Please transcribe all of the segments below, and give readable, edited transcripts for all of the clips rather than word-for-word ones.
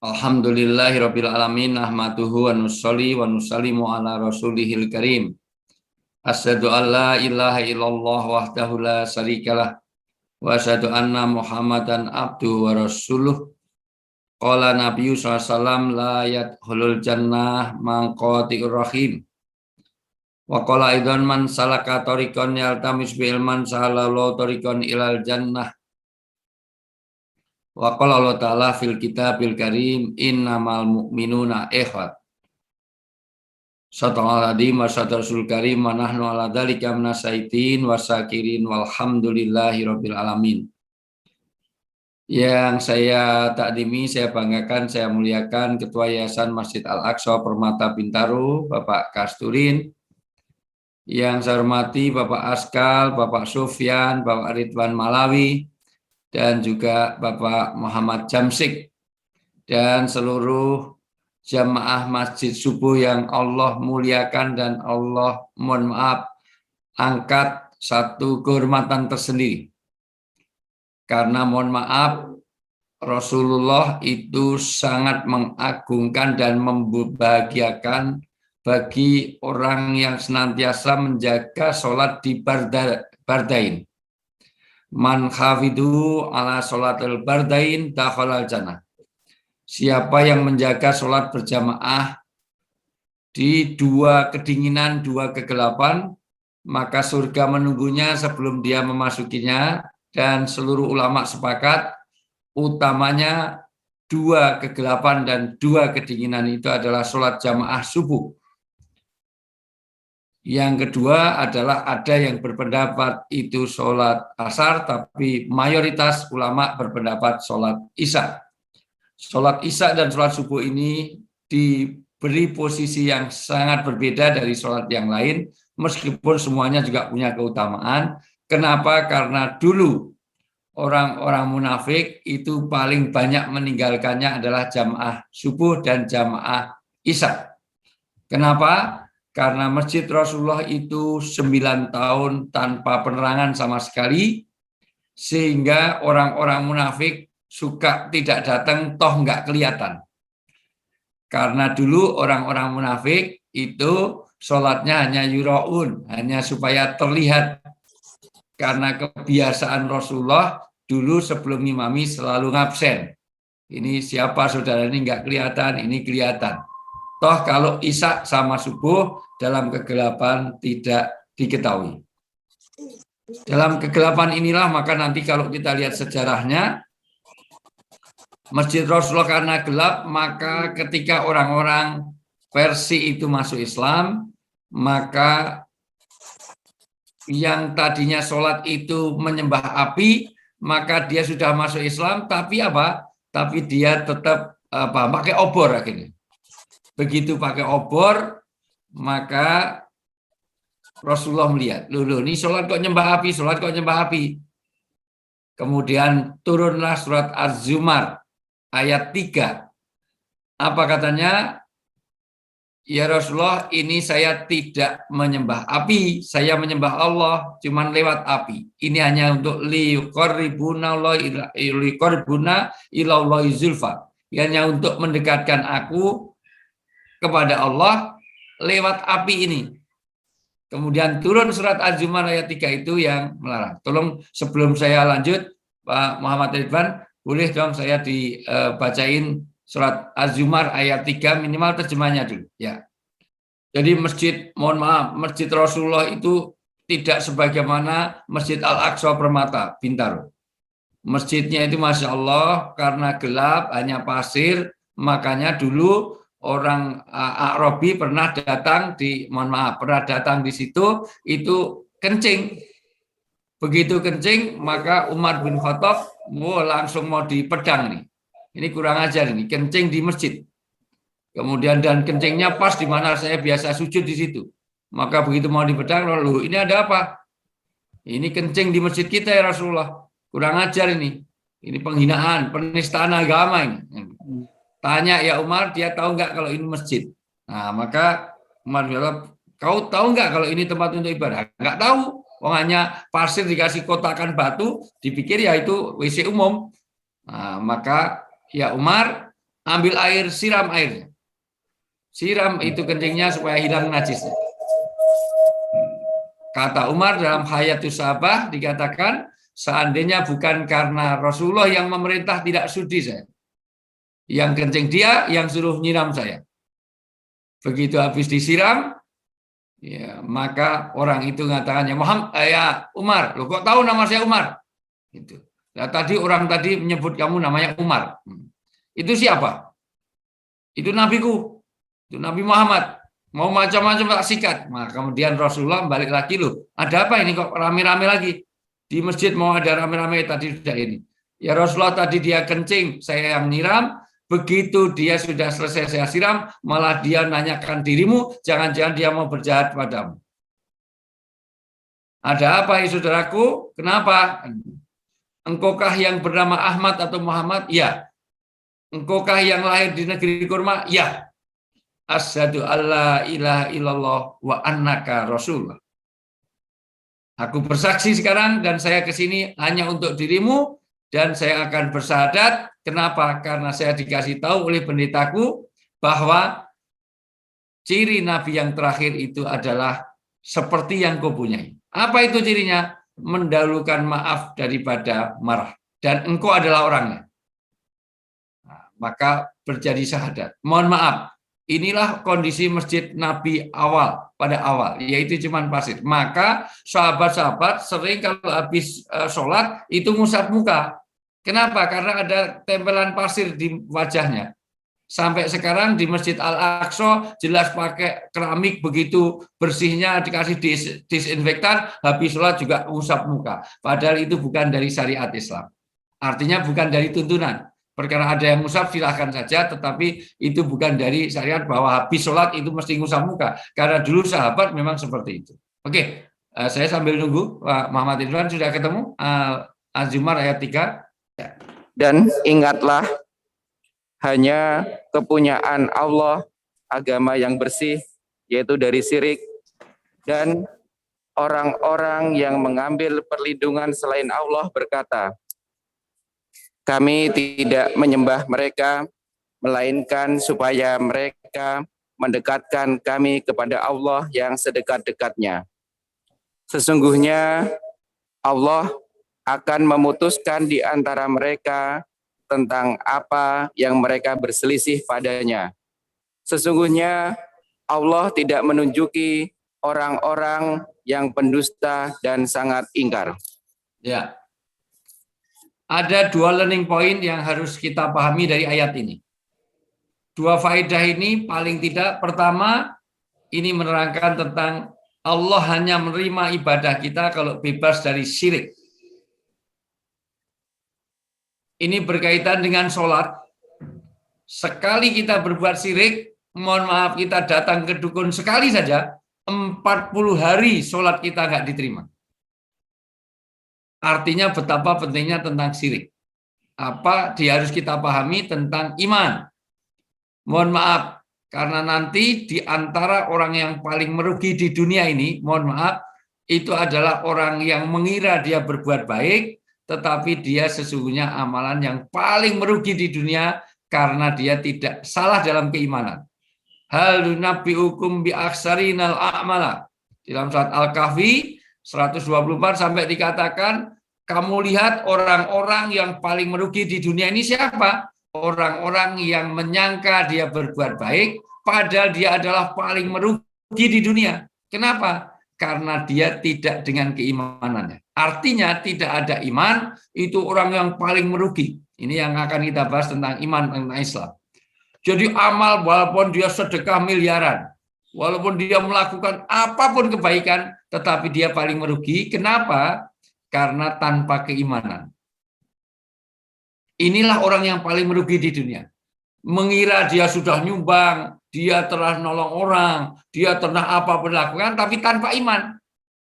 Alhamdulillahirabbil alamin nahmaduhu wa nusolli wa nusallimu ala rasulihil karim. Asyhadu an la ilaha illallah wahdahu la syarikalah wa asyhadu anna Muhammadan abduhu wa rasuluh. Qala Nabiyyu sallallahu alaihi wasallam la yadkhulul jannah man qati'ur rahim. Wa qala aidan man salaka tariqan yaltamis bi ilman sahalallahu tariqan ilal jannah. Wa qala Allah ta'ala fil kitabil karim innamal mu'minuna ikhwat. Sallallahu alaihi wasallam karim wa nahnu ala dzalika minasyaitin wasakirin walhamdulillahi rabbil alamin. Yang saya takdimi, saya banggakan, saya muliakan Ketua Yayasan Masjid Al-Aqsa Permata Bintaro, Bapak Kasturin. Yang saya hormati Bapak Askal, Bapak Sufyan, Bapak Ridwan Malawi, dan juga Bapak Muhammad Jamsik, dan seluruh jamaah Masjid Subuh yang Allah muliakan dan Allah, mohon maaf, angkat satu kehormatan tersendiri. Karena mohon maaf, Rasulullah itu sangat mengagungkan dan membahagiakan bagi orang yang senantiasa menjaga sholat di bardain. Man khafidu ala sholatil bardain dakhalal jannah. Siapa yang menjaga sholat berjamaah di dua kedinginan, dua kegelapan, maka surga menunggunya sebelum dia memasukinya. Dan seluruh ulama sepakat, utamanya dua kegelapan dan dua kedinginan itu adalah sholat jamaah subuh. Yang kedua adalah ada yang berpendapat itu sholat asar, tapi mayoritas ulama berpendapat sholat isya. Sholat isya dan sholat subuh ini diberi posisi yang sangat berbeda dari sholat yang lain, meskipun semuanya juga punya keutamaan. Kenapa? Karena dulu orang-orang munafik itu paling banyak meninggalkannya adalah jamaah subuh dan jamaah isya. Kenapa? Karena Masjid Rasulullah itu 9 tahun tanpa penerangan sama sekali, sehingga orang-orang munafik suka tidak datang, toh nggak kelihatan. Karena dulu orang-orang munafik itu sholatnya hanya yura'un, hanya supaya terlihat. Karena kebiasaan Rasulullah dulu sebelum ngimami selalu ngabsen. Ini siapa saudara ini nggak kelihatan, ini kelihatan. Toh kalau isya sama subuh dalam kegelapan tidak diketahui. Dalam kegelapan inilah maka nanti kalau kita lihat sejarahnya, Masjid Rasulullah karena gelap, maka ketika orang-orang Persia itu masuk Islam, maka yang tadinya sholat itu menyembah api, maka dia sudah masuk Islam, tapi apa? Tapi dia tetap pakai obor akhirnya. Begitu pakai obor, maka Rasulullah melihat, loh, ini sholat kok nyembah api, sholat kok nyembah api. Kemudian turunlah surat Az-Zumar ayat 3. Apa katanya? Ya Rasulullah, ini saya tidak menyembah api, saya menyembah Allah, cuman lewat api. Ini hanya untuk liqarribuna ilallahi zulfa. Hanya untuk mendekatkan aku kepada Allah lewat api ini. Kemudian turun surat Az-Zumar ayat 3 itu yang melarang. Tolong sebelum saya lanjut, Pak Muhammad Ridwan, boleh dong saya dibacain surat Az-Zumar ayat 3 minimal terjemahnya dulu. Ya. Jadi mohon maaf, Masjid Rasulullah itu tidak sebagaimana Masjid Al-Aqsa Permata Bintaro. Masjidnya itu Masya Allah, karena gelap, hanya pasir, makanya dulu orang Arabi pernah datang pernah datang di situ, itu kencing. Begitu kencing, maka Umar bin Khattab langsung mau dipedang nih. Ini kurang ajar ini, kencing di masjid. Kemudian dan kencingnya pas di mana saya biasa sujud di situ. Maka begitu mau dipedang, lalu ini ada apa? Ini kencing di masjid kita ya Rasulullah. Kurang ajar ini. Ini penghinaan, penistaan agama ini. Tanya ya Umar, dia tahu nggak kalau ini masjid? Nah, maka Umar bilang, kau tahu nggak kalau ini tempat untuk ibadah? Nggak tahu. Hanya pasir dikasih kotakan batu, dipikir ya itu WC umum. Nah, maka ya Umar, ambil air, siram airnya. Siram itu kencingnya supaya hilang najisnya. Kata Umar dalam Hayatus Sahabah dikatakan, seandainya bukan karena Rasulullah yang memerintah tidak sudi saya. Yang kencing dia, yang suruh nyiram saya. Begitu habis disiram, ya, maka orang itu mengatakannya, ya Umar, lo kok tahu nama saya Umar? Itu. Nah, orang tadi menyebut kamu namanya Umar. Itu siapa? Itu nabiku. Itu Nabi Muhammad. Mau macam-macam tak sikat. Nah, kemudian Rasulullah balik lagi, loh. Ada apa ini kok rame-rame lagi? Di masjid mau ada rame-rame tadi sudah ini. Ya Rasulullah tadi dia kencing, saya yang nyiram. Begitu dia sudah selesai saya siram, malah dia nanyakan dirimu, jangan-jangan dia mau berjahat padamu. Ada apa ya saudaraku? Kenapa? Engkaukah yang bernama Ahmad atau Muhammad? Ya. Engkaukah yang lahir di negeri kurma? Ya. Asyhadu alla ilaha illallah wa annaka rasulullah. Aku bersaksi sekarang dan saya ke sini hanya untuk dirimu dan saya akan bersahadat. Kenapa? Karena saya dikasih tahu oleh pendetaku bahwa ciri nabi yang terakhir itu adalah seperti yang kau punyai. Apa itu cirinya? Mendahulukan maaf daripada marah. Dan engkau adalah orangnya. Nah, maka terjadi syahadat. Mohon maaf. Inilah kondisi masjid Nabi pada awal, yaitu cuman pasir. Maka sahabat-sahabat sering kalau habis sholat itu ngusap muka. Kenapa? Karena ada tempelan pasir di wajahnya. Sampai sekarang di Masjid Al-Aqsa jelas pakai keramik, begitu bersihnya dikasih disinfektan, habis sholat juga ngusap muka. Padahal itu bukan dari syariat Islam. Artinya bukan dari tuntunan. Perkara ada yang ngusap silahkan saja, tetapi itu bukan dari syariat bahwa habis sholat itu mesti ngusap muka. Karena dulu sahabat memang seperti itu. Oke, saya sambil nunggu Pak Muhammad Ridwan sudah ketemu. Az-Zumar ayat 3. Ya. Dan ingatlah, hanya kepunyaan Allah agama yang bersih, yaitu dari syirik, dan orang-orang yang mengambil perlindungan selain Allah berkata, kami tidak menyembah mereka, melainkan supaya mereka mendekatkan kami kepada Allah yang sedekat-dekatnya. Sesungguhnya Allah akan memutuskan di antara mereka tentang apa yang mereka berselisih padanya. Sesungguhnya Allah tidak menunjuki orang-orang yang pendusta dan sangat ingkar. Ya. Ada dua learning point yang harus kita pahami dari ayat ini. Dua faedah ini paling tidak, pertama ini menerangkan tentang Allah hanya menerima ibadah kita kalau bebas dari syirik. Ini berkaitan dengan sholat. Sekali kita berbuat syirik, mohon maaf kita datang ke dukun sekali saja, 40 hari sholat kita nggak diterima. Artinya betapa pentingnya tentang syirik. Apa dia harus kita pahami tentang iman. Mohon maaf, karena nanti di antara orang yang paling merugi di dunia ini, mohon maaf, itu adalah orang yang mengira dia berbuat baik, tetapi dia sesungguhnya amalan yang paling merugi di dunia karena dia tidak salah dalam keimanan. Hal nunabbiukum bi aktsarinal a'mala. Dalam surat Al-Kahfi 124 sampai dikatakan, kamu lihat orang-orang yang paling merugi di dunia ini siapa? Orang-orang yang menyangka dia berbuat baik, padahal dia adalah paling merugi di dunia. Kenapa? Karena dia tidak dengan keimanannya. Artinya tidak ada iman, itu orang yang paling merugi. Ini yang akan kita bahas tentang iman, tentang Islam. Jadi amal walaupun dia sedekah miliaran, walaupun dia melakukan apapun kebaikan, tetapi dia paling merugi. Kenapa? Karena tanpa keimanan. Inilah orang yang paling merugi di dunia. Mengira dia sudah nyumbang, dia telah nolong orang, dia telah apapun lakukan, tapi tanpa iman.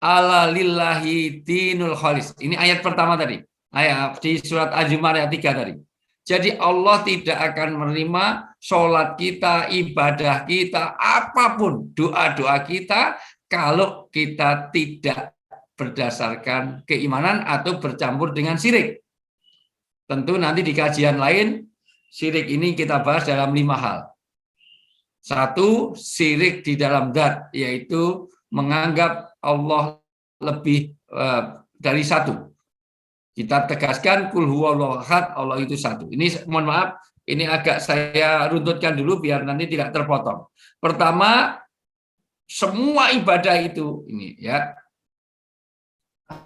Ala lillahi dinul khalis. Ini ayat pertama tadi. Ayat di surat Az-Zumar ayat 3 tadi. Jadi Allah tidak akan menerima sholat kita, ibadah kita, apapun doa-doa kita kalau kita tidak berdasarkan keimanan atau bercampur dengan syirik. Tentu nanti di kajian lain Syirik ini kita bahas dalam 5 hal. Satu, syirik di dalam zat, yaitu menganggap Allah lebih dari satu. Kita tegaskan kul huwallahu ahad, Allah itu satu. Ini mohon maaf, ini agak saya runtutkan dulu biar nanti tidak terpotong. Pertama, semua ibadah itu ini ya,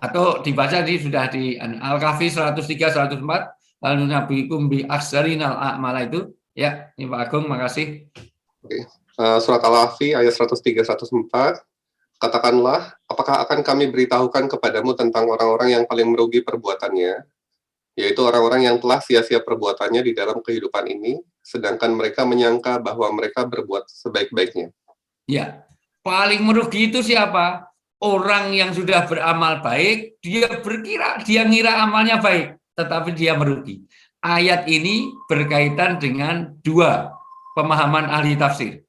atau dibaca di sudah di Al-Kahfi 103 104, lalu nabiikum bi aksarinal a'mala itu ya. Ini Pak Agung, makasih. Oke. Surat Al-Kahfi ayat 103 104. Katakanlah, apakah akan kami beritahukan kepadamu tentang orang-orang yang paling merugi perbuatannya, yaitu orang-orang yang telah sia-sia perbuatannya di dalam kehidupan ini, sedangkan mereka menyangka bahwa mereka berbuat sebaik-baiknya. Ya, paling merugi itu siapa? Orang yang sudah beramal baik, dia ngira amalnya baik, tetapi dia merugi. Ayat ini berkaitan dengan 2 pemahaman ahli tafsir.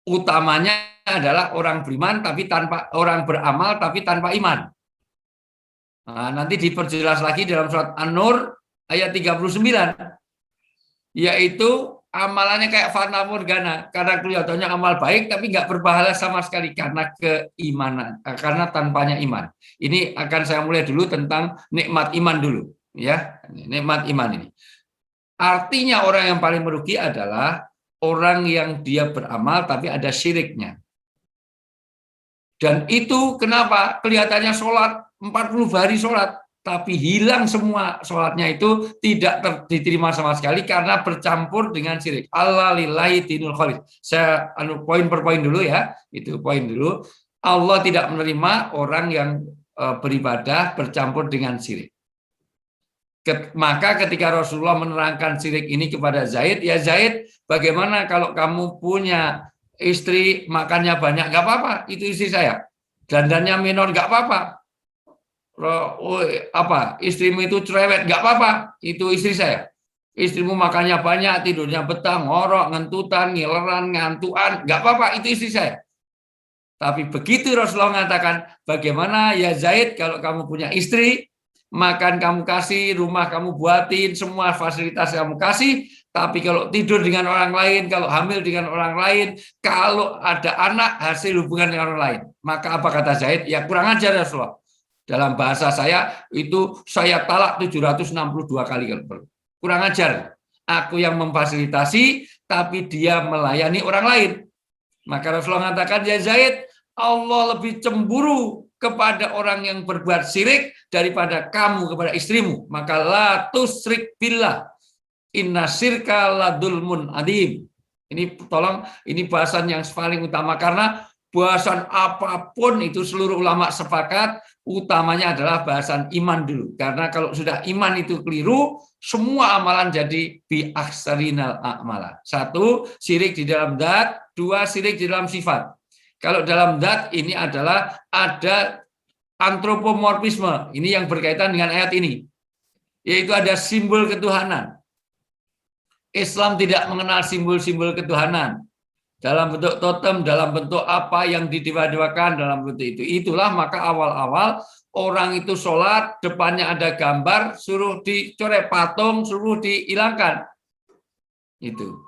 Utamanya adalah orang beriman tapi tanpa orang beramal tapi tanpa iman. Nah, nanti diperjelas lagi dalam surat An-Nur ayat 39, yaitu amalannya kayak fana morgana, karena kelihatannya amal baik tapi nggak berpahala sama sekali karena keimanan, karena tanpanya iman. Ini akan saya mulai dulu tentang nikmat iman dulu, ya. Nikmat iman ini. Artinya orang yang paling merugi adalah orang yang dia beramal tapi ada syiriknya. Dan itu kenapa kelihatannya sholat 40 hari sholat, tapi hilang semua sholatnya itu tidak diterima sama sekali karena bercampur dengan syirik. Allah lillahi dinul khalis. Saya poin per poin dulu ya, itu poin dulu. Allah tidak menerima orang yang beribadah bercampur dengan syirik. Maka ketika Rasulullah menerangkan syirik ini kepada Zaid, ya Zaid, bagaimana kalau kamu punya istri makannya banyak, nggak apa-apa, itu istri saya. Dandannya minor, nggak apa-apa. Istrimu itu cerewet, nggak apa-apa, itu istri saya. Istrimu makannya banyak, tidurnya betah, ngorok, ngentutan, ngileran, ngantuan, nggak apa-apa, itu istri saya. Tapi begitu Rasulullah mengatakan, bagaimana ya Zaid kalau kamu punya istri, makan kamu kasih, rumah kamu buatin, semua fasilitas kamu kasih, tapi kalau tidur dengan orang lain, kalau hamil dengan orang lain, kalau ada anak hasil hubungan dengan orang lain, maka apa kata Zaid? Ya kurang ajar Rasulullah. Dalam bahasa saya itu saya talak 762 kali kalau perlu. Kurang ajar. Aku yang memfasilitasi, tapi dia melayani orang lain. Maka Rasulullah mengatakan, ya Zaid, Allah lebih cemburu kepada orang yang berbuat syirik daripada kamu kepada istrimu. Maka la tusrik billah, inna syirka ladulmun adim. Ini tolong, ini bahasan yang paling utama karena bahasan apapun itu seluruh ulama sepakat utamanya adalah bahasan iman dulu. Karena kalau sudah iman itu keliru, semua amalan jadi bi aksarinal a'mala. 1, syirik di dalam zat, 2, syirik di dalam sifat. Kalau dalam zat ini adalah ada antropomorfisme, ini yang berkaitan dengan ayat ini, yaitu ada simbol ketuhanan. Islam tidak mengenal simbol-simbol ketuhanan dalam bentuk totem, dalam bentuk apa yang didewa-dewakan dalam bentuk itu. Itulah maka awal-awal orang itu sholat, depannya ada gambar, suruh dicoret patung, suruh dihilangkan. Itu.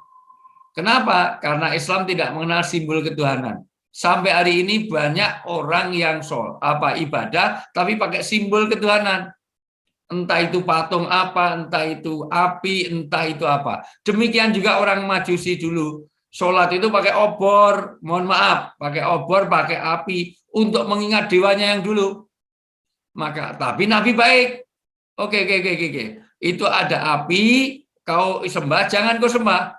Kenapa? Karena Islam tidak mengenal simbol ketuhanan. Sampai hari ini banyak orang yang ibadah tapi pakai simbol ketuhanan. Entah itu patung apa, entah itu api, entah itu apa. Demikian juga orang Majusi dulu. Sholat itu pakai obor, mohon maaf, pakai obor, pakai api untuk mengingat dewanya yang dulu. Maka tapi Nabi baik. Oke. Itu ada api, kau sembah, jangan kau sembah.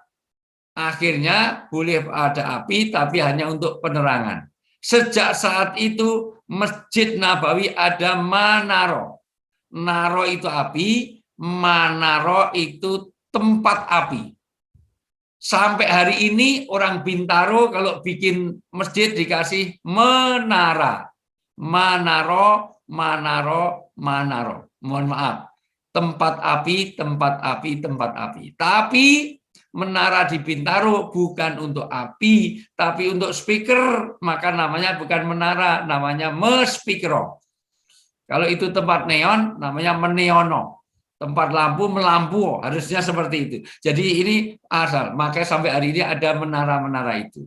Akhirnya boleh ada api tapi hanya untuk penerangan. Sejak saat itu Masjid Nabawi ada manaro. Naro itu api, manaro itu tempat api. Sampai hari ini orang Bintaro kalau bikin masjid dikasih menara. Manaro. Mohon maaf. Tempat api. Tapi menara di Bintaro bukan untuk api, tapi untuk speaker, maka namanya bukan menara, namanya mespeakero. Kalau itu tempat neon, namanya meneono. tempat lampu melampu, harusnya seperti itu. Jadi ini asal, makanya sampai hari ini ada menara-menara itu.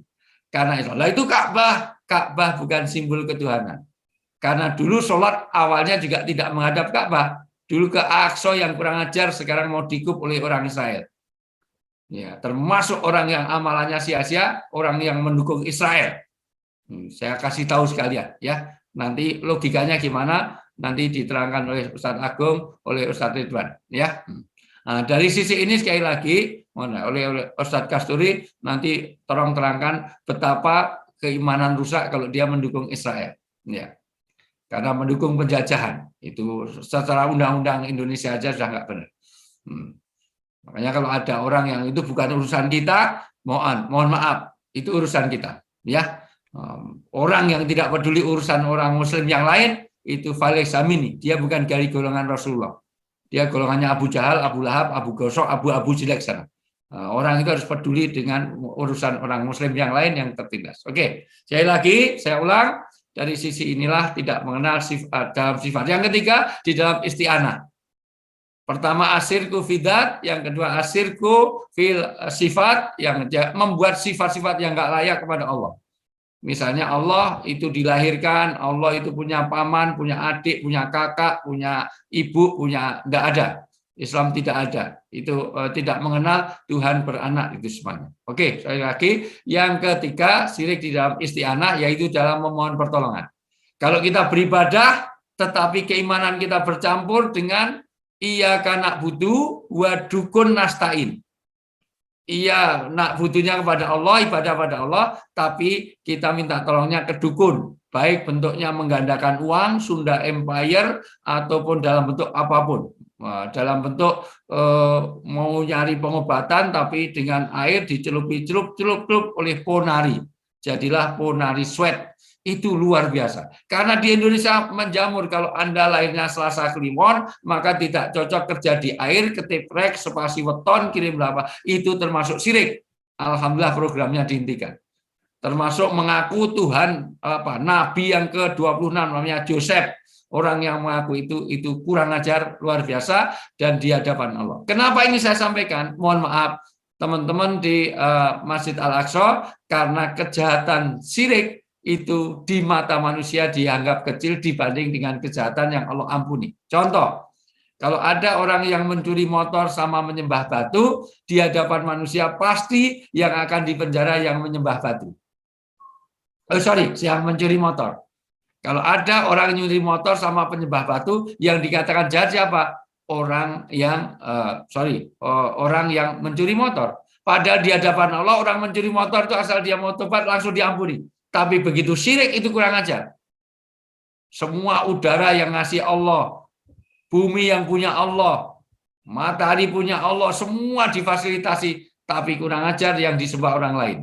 Karena itu, lah itu Ka'bah bukan simbol ketuhanan. Karena dulu sholat awalnya juga tidak menghadap Ka'bah. Dulu ke Aqsa yang kurang ajar, sekarang mau dikup oleh orang Israel. Ya, termasuk orang yang amalannya sia-sia, orang yang mendukung Israel. Saya kasih tahu sekalian, ya. Nanti logikanya gimana? Nanti diterangkan oleh Ustadz Agung, oleh Ustadz Ridwan, ya. Nah, dari sisi ini sekali lagi, oleh Ustadz Kasturi, nanti tolong terangkan betapa keimanan rusak kalau dia mendukung Israel, ya. Karena mendukung penjajahan itu secara undang-undang Indonesia aja sudah nggak benar. Makanya kalau ada orang yang itu bukan urusan kita, mohon maaf, itu urusan kita, ya. Orang yang tidak peduli urusan orang Muslim yang lain itu falaysa minni, dia bukan dari golongan Rasulullah. Dia golongannya Abu Jahal, Abu Lahab, Abu Gosok, Abu jelek sana. Orang itu harus peduli dengan urusan orang Muslim yang lain yang tertindas. Oke, sekali lagi saya ulang, dari sisi inilah tidak mengenal sifat dalam sifat. Yang ketiga di dalam isti'anah. Pertama asirku fidat, yang kedua asirku fil sifat, yang membuat sifat-sifat yang nggak layak kepada Allah. Misalnya Allah itu dilahirkan, Allah itu punya paman, punya adik, punya kakak, punya ibu, punya nggak ada. Islam tidak ada. Itu tidak mengenal Tuhan beranak itu semuanya. Oke, sekali lagi. Yang ketiga, syirik di dalam isti'anah, yaitu dalam memohon pertolongan. Kalau kita beribadah, tetapi keimanan kita bercampur dengan iyyaka na'budu wa dukun nasta'in. Iya, nak butuhnya kepada Allah, ibadah pada Allah, tapi kita minta tolongnya ke dukun. Baik bentuknya menggandakan uang, Sunda Empire, ataupun dalam bentuk apapun. Dalam bentuk mau nyari pengobatan, tapi dengan air dicelup-celup oleh ponari. Jadilah ponari sweat. Itu luar biasa. Karena di Indonesia menjamur, kalau Anda lahirnya Selasa Kliwon, maka tidak cocok kerja di air, ketiprek, spasi weton, kirim berapa. Itu termasuk syirik. Alhamdulillah programnya dihentikan. Termasuk mengaku Tuhan, Nabi yang ke-26 namanya Joseph. Orang yang mengaku itu kurang ajar, luar biasa, dan di hadapan Allah. Kenapa ini saya sampaikan? Mohon maaf, teman-teman di Masjid Al-Aqsa, karena kejahatan syirik itu di mata manusia dianggap kecil dibanding dengan kejahatan yang Allah ampuni. Contoh, kalau ada orang yang mencuri motor sama menyembah batu, di hadapan manusia pasti yang akan dipenjara yang menyembah batu. Yang mencuri motor. Kalau ada orang yang mencuri motor sama penyembah batu, yang dikatakan jahat siapa? Orang yang orang yang mencuri motor. Padahal di hadapan Allah orang mencuri motor itu asal dia mau tobat langsung diampuni. Tapi begitu syirik itu kurang ajar. Semua udara yang ngasih Allah, bumi yang punya Allah, matahari punya Allah, semua difasilitasi, tapi kurang ajar yang disembah orang lain.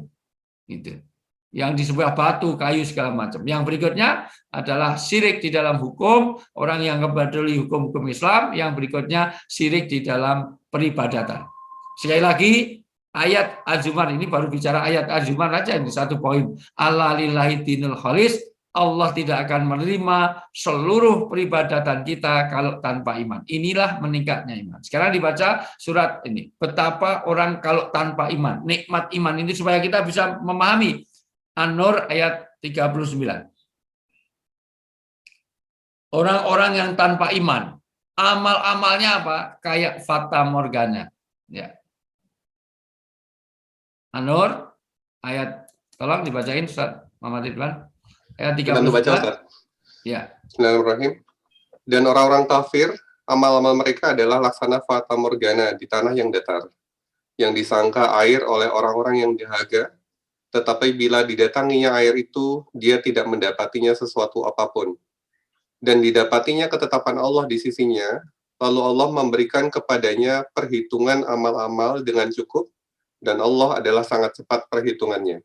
Gitu. Yang disembah batu, kayu segala macam. Yang berikutnya adalah syirik di dalam hukum, orang yang kebadali hukum-hukum Islam. Yang berikutnya syirik di dalam peribadatan. Sekali lagi, ayat Az-Zumar ini baru bicara ayat Az-Zumar aja, ini satu poin. Allah lillahi dinul khalis, Allah tidak akan menerima seluruh peribadatan kita kalau tanpa iman. Inilah meningkatnya iman. Sekarang dibaca surat ini. Betapa orang kalau tanpa iman. Nikmat iman ini supaya kita bisa memahami. An-Nur ayat 39. Orang-orang yang tanpa iman. Amal-amalnya apa? Kayak fata morgana. Ya. An-Nur ayat, tolong dibacain Ustaz Muhammad Ridwan. Ayat 39. Ya. Bismillahirrahmanirrahim. Dan orang-orang kafir, amal-amal mereka adalah laksana fata morgana di tanah yang datar, yang disangka air oleh orang-orang yang dahaga, tetapi bila didatanginya air itu, dia tidak mendapatinya sesuatu apapun. Dan didapatinya ketetapan Allah di sisinya, lalu Allah memberikan kepadanya perhitungan amal-amal dengan cukup, dan Allah adalah sangat cepat perhitungannya.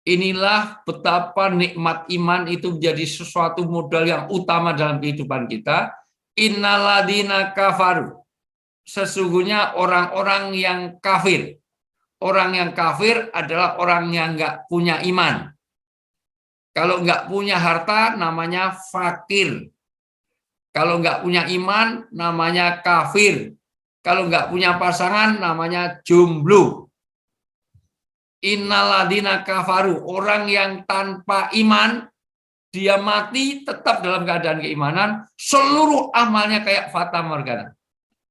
Inilah betapa nikmat iman itu menjadi sesuatu modal yang utama dalam kehidupan kita. Innaladina kafaru. Sesungguhnya orang-orang yang kafir. Orang yang kafir adalah orang yang nggak punya iman. Kalau nggak punya harta namanya fakir. Kalau nggak punya iman, namanya kafir. Kalau nggak punya pasangan, namanya jomblo. Innaladina kafaru, orang yang tanpa iman, dia mati tetap dalam keadaan keimanan, seluruh amalnya kayak fata morgana.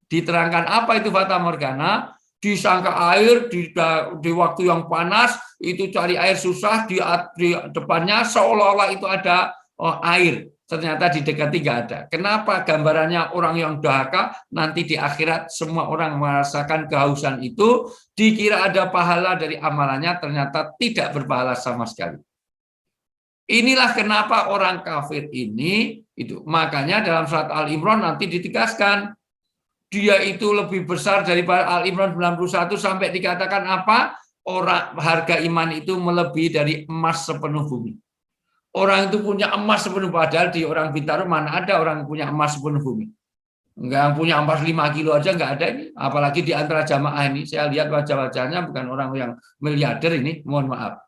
Diterangkan apa itu fata morgana? Disangka air di waktu yang panas, itu cari air susah, di depannya seolah-olah itu ada air. Ternyata di dekat tidak ada. Kenapa gambarannya orang yang dahaka, nanti di akhirat semua orang merasakan kehausan itu, dikira ada pahala dari amalannya, ternyata tidak berpahala sama sekali. Inilah kenapa orang kafir ini, itu makanya dalam surat Al-Imran nanti ditegaskan, dia itu lebih besar daripada Al-Imran 91 sampai dikatakan apa? Orang harga iman itu melebihi dari emas sepenuh bumi. Orang itu punya emas sepenuh, padahal di orang Bintaro mana ada orang punya emas sepenuh bumi. Enggak punya emas 5 kilo aja enggak ada ini. Apalagi di antara jamaah ini, saya lihat wajah-wajahnya bukan orang yang miliarder ini, mohon maaf.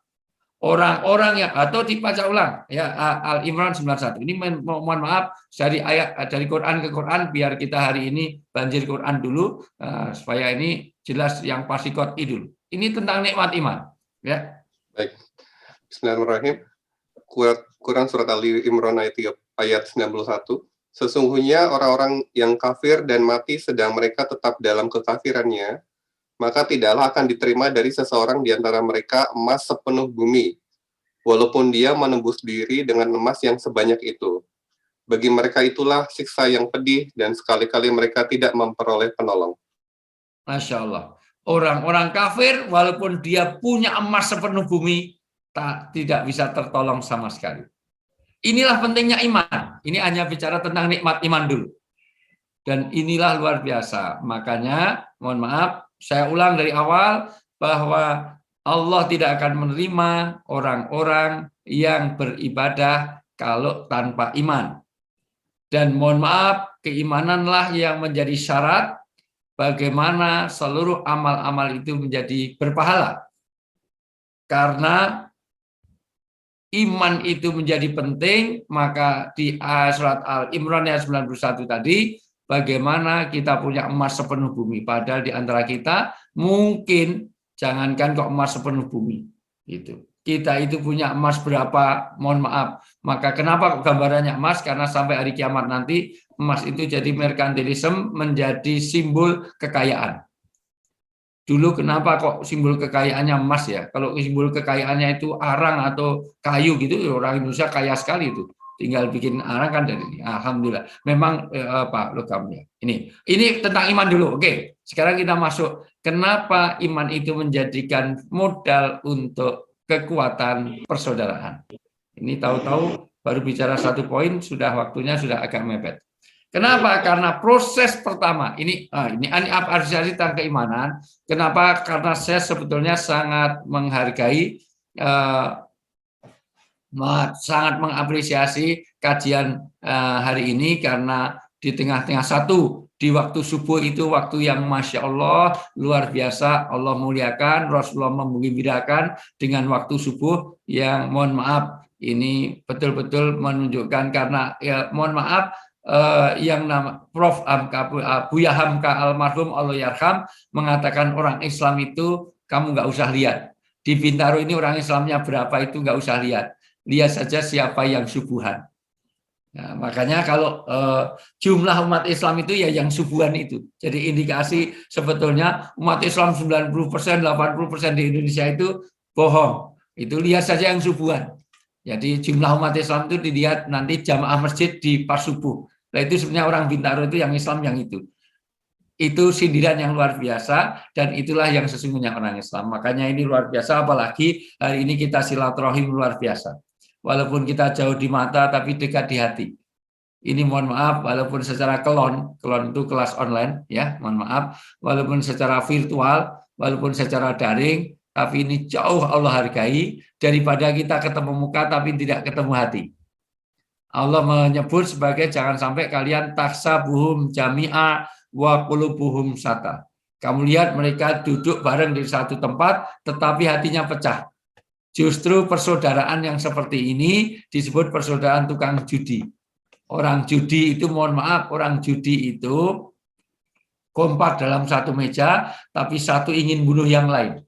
Orang-orang yang, atau dibaca ulang ya, Al-Imran 91 ini, mohon maaf dari ayat dari Quran ke Quran, biar kita hari ini banjir Quran dulu, supaya ini jelas yang pasikot idul. Ini tentang nikmat iman ya. Baik. Bismillahirrahmanirrahim. Quran surat Al-Imran ayat 91. Sesungguhnya orang-orang yang kafir dan mati sedang mereka tetap dalam kekafirannya, maka tidaklah akan diterima dari seseorang di antara mereka emas sepenuh bumi, walaupun dia menembus diri dengan emas yang sebanyak itu. Bagi mereka itulah siksa yang pedih, dan sekali-kali mereka tidak memperoleh penolong. Masya Allah. Orang-orang kafir, walaupun dia punya emas sepenuh bumi, tidak bisa tertolong sama sekali. Inilah pentingnya iman. Ini hanya bicara tentang nikmat iman dulu. Dan inilah luar biasa. Makanya, mohon maaf, saya ulang dari awal bahwa Allah tidak akan menerima orang-orang yang beribadah kalau tanpa iman. Dan mohon maaf, keimananlah yang menjadi syarat bagaimana seluruh amal-amal itu menjadi berpahala. Karena iman itu menjadi penting, maka di surat Al-Imran ayat 91 tadi, bagaimana kita punya emas sepenuh bumi, padahal di antara kita mungkin jangankan kok emas sepenuh bumi, itu kita itu punya emas berapa, mohon maaf. Maka kenapa kok gambarannya emas? Karena sampai hari kiamat nanti emas itu jadi merkantilisme, menjadi simbol kekayaan. Dulu kenapa kok simbol kekayaannya emas ya? Kalau simbol kekayaannya itu arang atau kayu gitu, orang Indonesia kaya sekali itu. Tinggal bikin arang kan dari ini. Alhamdulillah. Memang logamnya. Ini tentang iman dulu. Oke. Sekarang kita masuk. Kenapa iman itu menjadikan modal untuk kekuatan persaudaraan? Ini tahu-tahu baru bicara satu poin, sudah waktunya sudah agak mepet. Kenapa? Karena proses pertama ini apresiasi tentang keimanan. Kenapa? Karena saya sebetulnya sangat menghargai, sangat mengapresiasi kajian hari ini, karena di tengah-tengah di waktu subuh itu waktu yang Masya Allah luar biasa, Allah muliakan, Rasulullah menggembirakan dengan waktu subuh yang mohon maaf ini betul-betul menunjukkan, karena ya mohon maaf, yang nama Prof. Buya Hamka almarhum Allah yarham mengatakan orang Islam itu kamu nggak usah lihat di Bintaro ini orang Islamnya berapa, itu nggak usah lihat saja siapa yang subuhan. Nah, makanya kalau jumlah umat Islam itu ya yang subuhan itu, jadi indikasi sebetulnya umat Islam 90%, 80% di Indonesia itu bohong. Itu lihat saja yang subuhan. Jadi jumlah umat Islam itu dilihat nanti jamaah masjid di pas subuh. Nah itu sebenarnya orang Bintaro itu yang Islam yang itu. Itu sindiran yang luar biasa, dan itulah yang sesungguhnya orang Islam. Makanya ini luar biasa, apalagi hari ini kita silaturahim luar biasa. Walaupun kita jauh di mata tapi dekat di hati. Ini mohon maaf, walaupun secara kelon itu kelas online ya, mohon maaf, walaupun secara virtual, walaupun secara daring, tapi ini jauh Allah hargai daripada kita ketemu muka tapi tidak ketemu hati. Allah menyebut sebagai jangan sampai kalian tahsabuhum jami'a wa qulubuhum sata. Kamu lihat mereka duduk bareng di satu tempat tetapi hatinya pecah. Justru persaudaraan yang seperti ini disebut persaudaraan tukang judi. Orang judi itu, mohon maaf, orang judi itu kompak dalam satu meja, tapi satu ingin bunuh yang lain.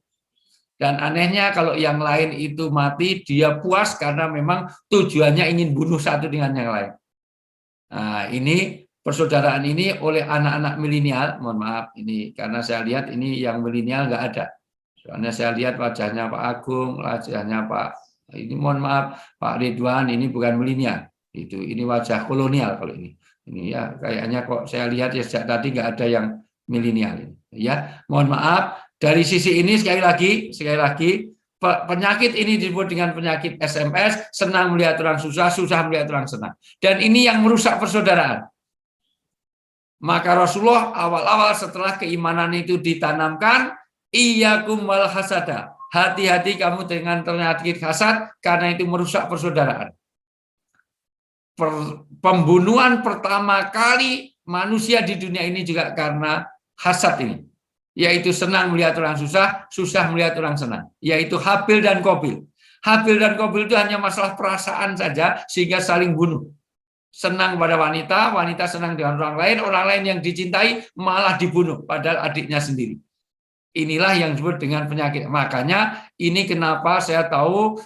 Dan anehnya kalau yang lain itu mati, dia puas karena memang tujuannya ingin bunuh satu dengan yang lain. Nah, ini persaudaraan ini oleh anak-anak milenial, mohon maaf, ini karena saya lihat ini yang milenial nggak ada. Soalnya saya lihat wajahnya Pak Agung, wajahnya Pak, ini mohon maaf, Pak Ridwan, ini bukan milenial. Ini wajah kolonial kalau ini. Ini ya kayaknya kok saya lihat ya sejak tadi nggak ada yang milenial ini. Ya, mohon maaf. Dari sisi ini sekali lagi penyakit ini disebut dengan penyakit SMS, senang melihat orang susah, susah melihat orang senang. Dan ini yang merusak persaudaraan. Maka Rasulullah awal-awal setelah keimanan itu ditanamkan, iyyakum wal hasada. Hati-hati kamu dengan penyakit hasad karena itu merusak persaudaraan. Pembunuhan pertama kali manusia di dunia ini juga karena hasad ini, yaitu senang melihat orang susah, susah melihat orang senang, yaitu Habil dan Qabil. Habil dan Qabil itu hanya masalah perasaan saja sehingga saling bunuh. Senang pada wanita, wanita senang dengan orang lain yang dicintai malah dibunuh padahal adiknya sendiri. Inilah yang disebut dengan penyakit. Makanya ini kenapa saya tahu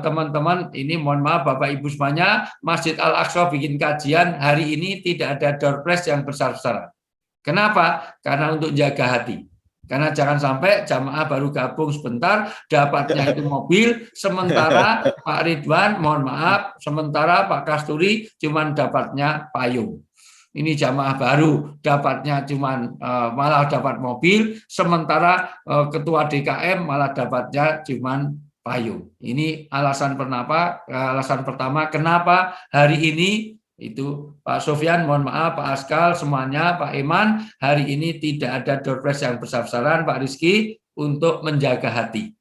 teman-teman ini, mohon maaf Bapak Ibu semuanya, Masjid Al-Aqsa bikin kajian hari ini tidak ada door prize yang besar-besaran. Kenapa? Karena untuk jaga hati. Karena jangan sampai jamaah baru gabung sebentar dapatnya itu mobil, sementara Pak Ridwan, mohon maaf, sementara Pak Kasturi cuman dapatnya payung. Ini jamaah baru dapatnya cuman malah dapat mobil, sementara ketua DKM malah dapatnya cuman payung. Ini alasan pertama kenapa hari ini itu Pak Sofyan, mohon maaf, Pak Askal, semuanya, Pak Iman, hari ini tidak ada door prize yang besar-besaran, Pak Rizky, untuk menjaga hati.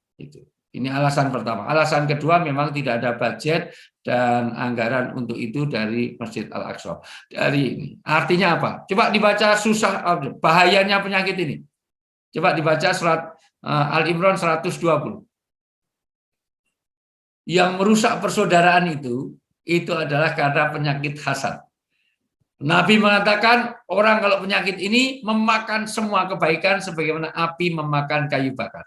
Ini alasan pertama. Alasan kedua memang tidak ada budget dan anggaran untuk itu dari Masjid Al-Aqsa. Dari ini. Artinya apa? Coba dibaca susah bahayanya penyakit ini. Coba dibaca surat Al-Imran 120. Yang merusak persaudaraan itu adalah karena penyakit hasad. Nabi mengatakan orang kalau penyakit ini memakan semua kebaikan sebagaimana api memakan kayu bakar.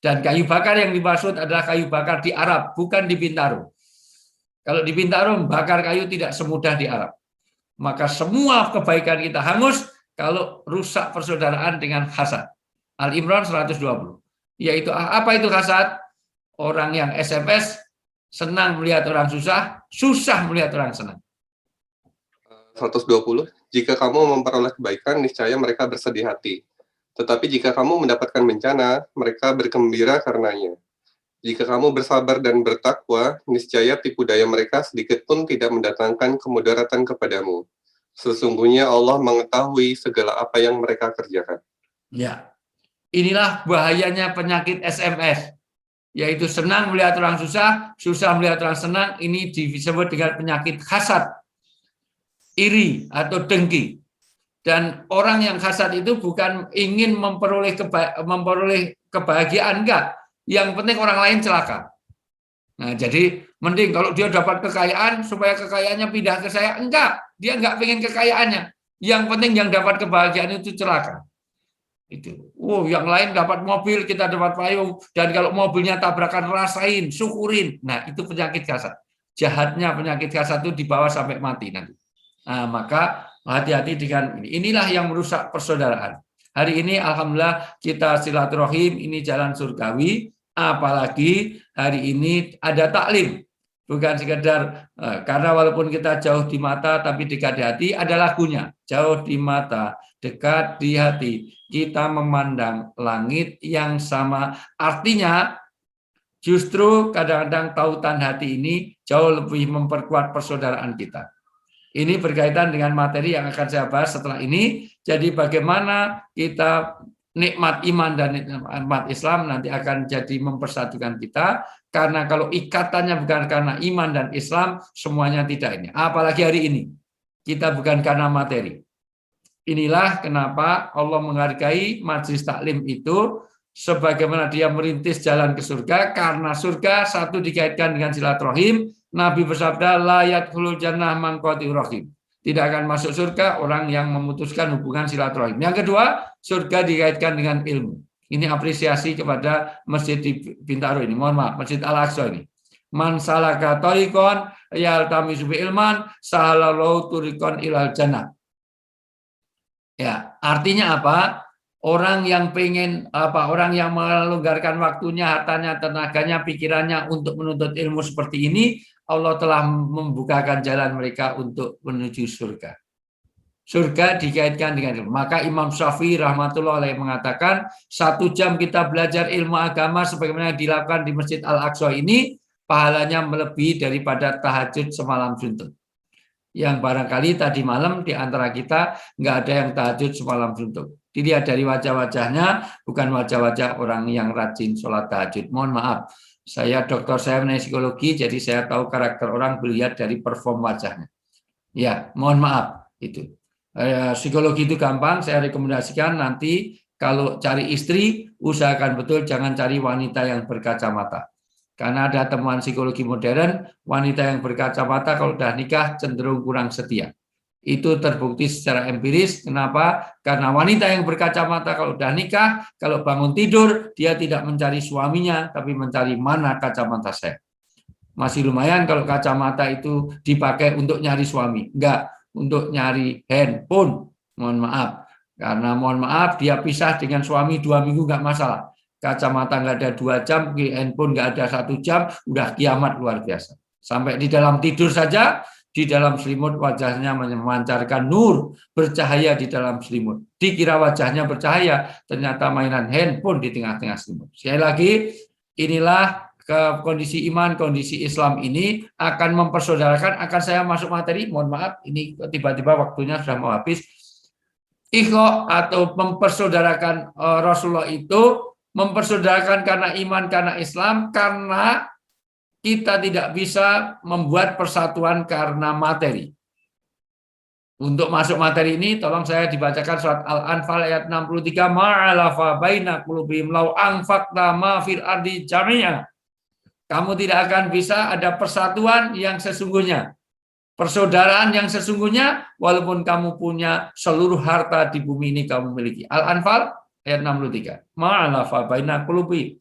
Dan kayu bakar yang dimaksud adalah kayu bakar di Arab, bukan di Bintaro. Kalau di Bintaro bakar kayu tidak semudah di Arab. Maka semua kebaikan kita hangus kalau rusak persaudaraan dengan hasad. Al-Imran 120. Yaitu apa itu hasad? Orang yang SMS senang melihat orang susah, susah melihat orang senang. 120. Jika kamu memperoleh kebaikan, niscaya mereka bersedih hati. Tetapi jika kamu mendapatkan bencana, mereka bergembira karenanya. Jika kamu bersabar dan bertakwa, niscaya tipu daya mereka sedikit pun tidak mendatangkan kemudaratan kepadamu. Sesungguhnya Allah mengetahui segala apa yang mereka kerjakan. Ya, inilah bahayanya penyakit SMS, yaitu senang melihat orang susah, susah melihat orang senang. Ini disebut dengan penyakit hasad, iri atau dengki. Dan orang yang hasad itu bukan ingin memperoleh kebahagiaan, enggak. Yang penting orang lain celaka. Nah, jadi mending kalau dia dapat kekayaan supaya kekayaannya pindah ke saya, enggak. Dia enggak pengen kekayaannya. Yang penting yang dapat kebahagiaan itu celaka. Itu. Yang lain dapat mobil, kita dapat payung, dan kalau mobilnya tabrakan rasain, syukurin. Nah, itu penyakit hasad. Jahatnya penyakit hasad itu dibawa sampai mati nanti. Nah, maka hati-hati dengan ini. Inilah yang merusak persaudaraan. Hari ini alhamdulillah kita silaturahim, ini jalan surgawi, apalagi hari ini ada taklim. Bukan sekedar karena walaupun kita jauh di mata tapi dekat di hati, ada lagunya. Jauh di mata, dekat di hati, kita memandang langit yang sama. Artinya justru kadang-kadang tautan hati ini jauh lebih memperkuat persaudaraan kita. Ini berkaitan dengan materi yang akan saya bahas setelah ini. Jadi bagaimana kita nikmat iman dan nikmat Islam nanti akan jadi mempersatukan kita. Karena kalau ikatannya bukan karena iman dan Islam, semuanya tidak ini. Apalagi hari ini, kita bukan karena materi. Inilah kenapa Allah menghargai majelis taklim itu, sebagaimana dia merintis jalan ke surga, karena surga satu dikaitkan dengan silaturahim, Nabi bersabda, la yadkhulul jannah man qati'ur rahim. Tidak akan masuk surga orang yang memutuskan hubungan silaturahim. Yang kedua, surga dikaitkan dengan ilmu. Ini apresiasi kepada masjid di Bintaro ini. Mohon maaf, Masjid Al-Aqsa ini. Man salaka tariqan yaltamisu bi ilman sahalallahu turiqan ilal jannah. Ya, artinya apa? Orang yang orang yang melonggarkan waktunya, hartanya, tenaganya, pikirannya untuk menuntut ilmu seperti ini, Allah telah membukakan jalan mereka untuk menuju surga. Surga dikaitkan dengan ilmu. Maka Imam Syafi'i rahmatullah alaih mengatakan 1 jam kita belajar ilmu agama sebagaimana dilakukan di Masjid Al-Aqsa ini, pahalanya melebihi daripada tahajud semalam suntuk. Yang barangkali tadi malam di antara kita nggak ada yang tahajud semalam suntuk. Dilihat dari wajah-wajahnya, bukan wajah-wajah orang yang rajin sholat tahajud. Mohon maaf, saya dokter, saya mengenai psikologi, jadi saya tahu karakter orang melihat dari perform wajahnya. Ya, mohon maaf itu. Psikologi itu gampang, saya rekomendasikan nanti kalau cari istri, usahakan betul jangan cari wanita yang berkacamata. Karena ada temuan psikologi modern, wanita yang berkacamata kalau sudah nikah cenderung kurang setia. Itu terbukti secara empiris. Kenapa? Karena wanita yang berkacamata kalau sudah nikah, kalau bangun tidur, dia tidak mencari suaminya, tapi mencari mana kacamata saya. Masih lumayan kalau kacamata itu dipakai untuk nyari suami. Enggak, untuk nyari handphone. Mohon maaf. Karena mohon maaf, dia pisah dengan suami 2 minggu enggak masalah. Kacamata nggak ada 2 jam, handphone nggak ada 1 jam, udah kiamat luar biasa. Sampai di dalam tidur saja, di dalam selimut wajahnya memancarkan nur, bercahaya di dalam selimut. Dikira wajahnya bercahaya, ternyata mainan handphone di tengah-tengah selimut. Sekali lagi, inilah kondisi iman, kondisi Islam ini akan mempersaudarakan. Akan saya masuk materi, mohon maaf, ini tiba-tiba waktunya sudah mau habis. Ikhwa atau mempersaudarakan Rasulullah itu mempersaudarakan karena iman, karena Islam, karena kita tidak bisa membuat persatuan karena materi. Untuk masuk materi ini, tolong saya dibacakan surat Al-Anfal ayat 63, ma'alafa baina qulubihim law anfaqta ma fil ardi jami'a. Kamu tidak akan bisa ada persatuan yang sesungguhnya. Persaudaraan yang sesungguhnya, walaupun kamu punya seluruh harta di bumi ini kamu miliki. Al-Anfal ayat 63. Ma'alafa baina qulubihim.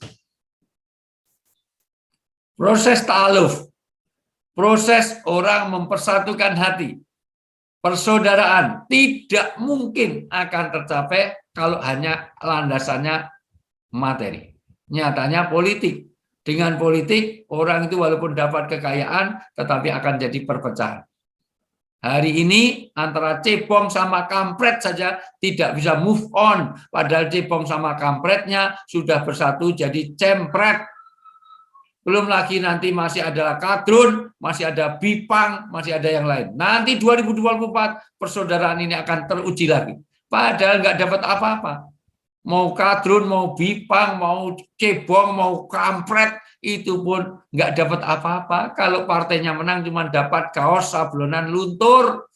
Proses ta'aluf, proses orang mempersatukan hati, persaudaraan tidak mungkin akan tercapai kalau hanya landasannya materi. Nyatanya politik. Dengan politik, orang itu walaupun dapat kekayaan, tetapi akan jadi perpecahan. Hari ini antara cebong sama kampret saja tidak bisa move on. Padahal cebong sama kampretnya sudah bersatu jadi cempret. Belum lagi nanti masih ada kadrun, masih ada bipang, masih ada yang lain. Nanti 2024 persaudaraan ini akan teruji lagi. Padahal nggak dapat apa-apa. Mau kadrun, mau bipang, mau cebong, mau kampret, itu pun nggak dapat apa-apa. Kalau partainya menang cuma dapat kaos sablonan luntur.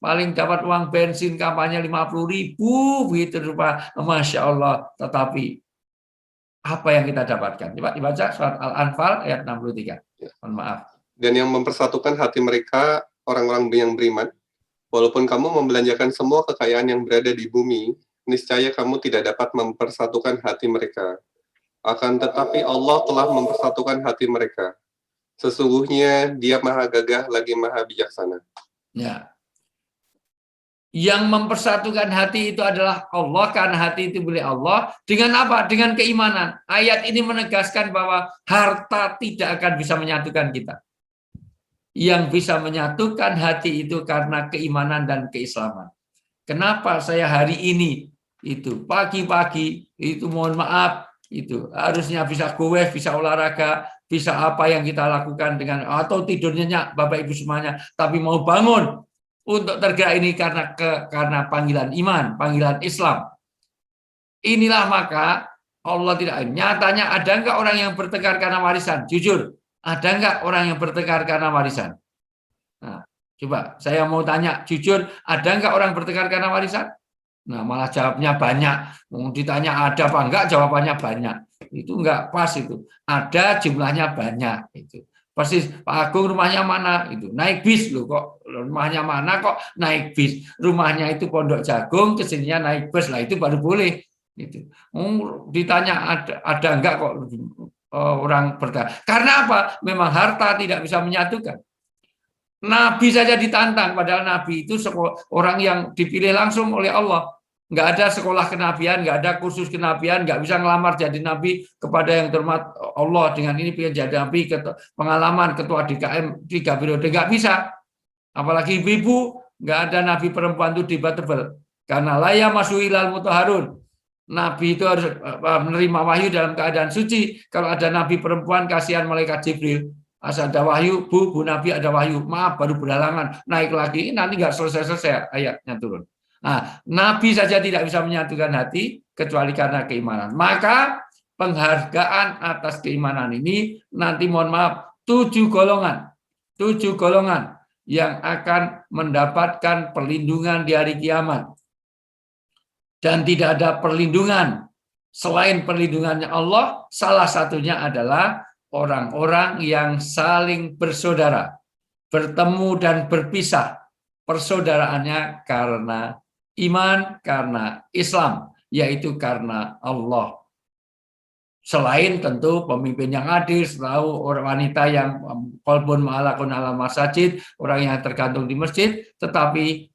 Paling dapat uang bensin kampanye 50.000, begitu rupa. Masya Allah. Tetapi apa yang kita dapatkan? Coba dibaca surat Al-Anfal ayat 63. Mohon maaf. Dan yang mempersatukan hati mereka, orang-orang yang beriman, walaupun kamu membelanjakan semua kekayaan yang berada di bumi, niscaya kamu tidak dapat mempersatukan hati mereka. Akan tetapi Allah telah mempersatukan hati mereka. Sesungguhnya Dia Maha Gagah lagi Maha Bijaksana. Ya. Yang mempersatukan hati itu adalah Allah, karena hati itu milik Allah. Dengan apa? Dengan keimanan. Ayat ini menegaskan bahwa harta tidak akan bisa menyatukan kita. Yang bisa menyatukan hati itu karena keimanan dan keislaman. Kenapa saya hari ini itu pagi-pagi itu mohon maaf itu harusnya bisa goes, bisa olahraga, bisa apa yang kita lakukan dengan atau tidur nyenyak Bapak Ibu semuanya, tapi mau bangun untuk tergerak ini karena panggilan iman, panggilan Islam. Inilah maka Allah tidak, nyatanya ada enggak orang yang bertengkar karena warisan? Jujur, ada enggak orang yang bertengkar karena warisan? Nah, coba saya mau tanya, jujur, ada enggak orang bertengkar karena warisan? Nah, malah jawabnya banyak. Mau ditanya ada apa enggak, jawabannya banyak. Itu enggak pas itu. Ada, jumlahnya banyak itu. Pasti Pak Agung rumahnya mana? Itu naik bis loh, kok rumahnya mana kok naik bis? Rumahnya itu Pondok Jagung, kesininya naik bus lah, itu baru boleh. Itu ditanya ada enggak kok orang berkata. Karena apa? Memang harta tidak bisa menyatukan. Nabi saja ditantang, padahal Nabi itu orang yang dipilih langsung oleh Allah. Nggak ada sekolah kenabian, nggak ada kursus kenabian, nggak bisa ngelamar jadi nabi kepada yang terhormat Allah dengan ini pengen jadi nabi, pengalaman ketua DKM 3 periode, nggak bisa. Apalagi ibu, nggak ada nabi perempuan itu debatable. Karena laya masuk ilal mutahharun. Nabi itu harus menerima wahyu dalam keadaan suci. Kalau ada nabi perempuan, kasihan malaikat Jibril. Asal ada wahyu, bu Nabi ada wahyu, maaf baru berhalangan, naik lagi, nanti nggak selesai-selesai ayatnya turun. Nah, Nabi saja tidak bisa menyatukan hati kecuali karena keimanan. Maka penghargaan atas keimanan ini nanti mohon maaf 7 golongan yang akan mendapatkan perlindungan di hari kiamat. Dan tidak ada perlindungan selain perlindungannya Allah, salah satunya adalah orang-orang yang saling bersaudara, bertemu dan berpisah, persaudaraannya karena iman, karena Islam, yaitu karena Allah. Selain tentu pemimpin yang adil, selalu orang wanita yang qalbun ma'alakun ala masajid, orang yang tergantung di masjid, tetapi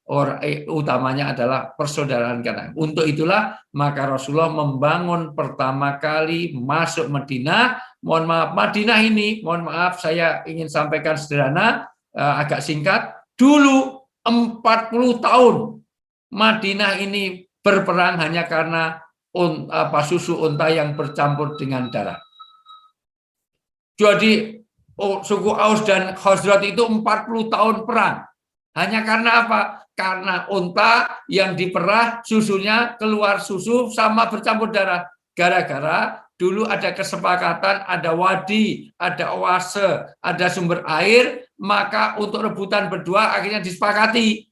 utamanya adalah persaudaraan. Karena untuk itulah maka Rasulullah membangun pertama kali masuk Madinah. Mohon maaf, Madinah ini, mohon maaf saya ingin sampaikan sederhana, agak singkat. Dulu 40 tahun Madinah ini berperang hanya karena susu unta yang bercampur dengan darah. Jadi suku Aus dan Khazraj itu 40 tahun perang. Hanya karena apa? Karena unta yang diperah susunya keluar susu sama bercampur darah. Gara-gara dulu ada kesepakatan, ada wadi, ada oase, ada sumber air, maka untuk rebutan berdua akhirnya disepakati.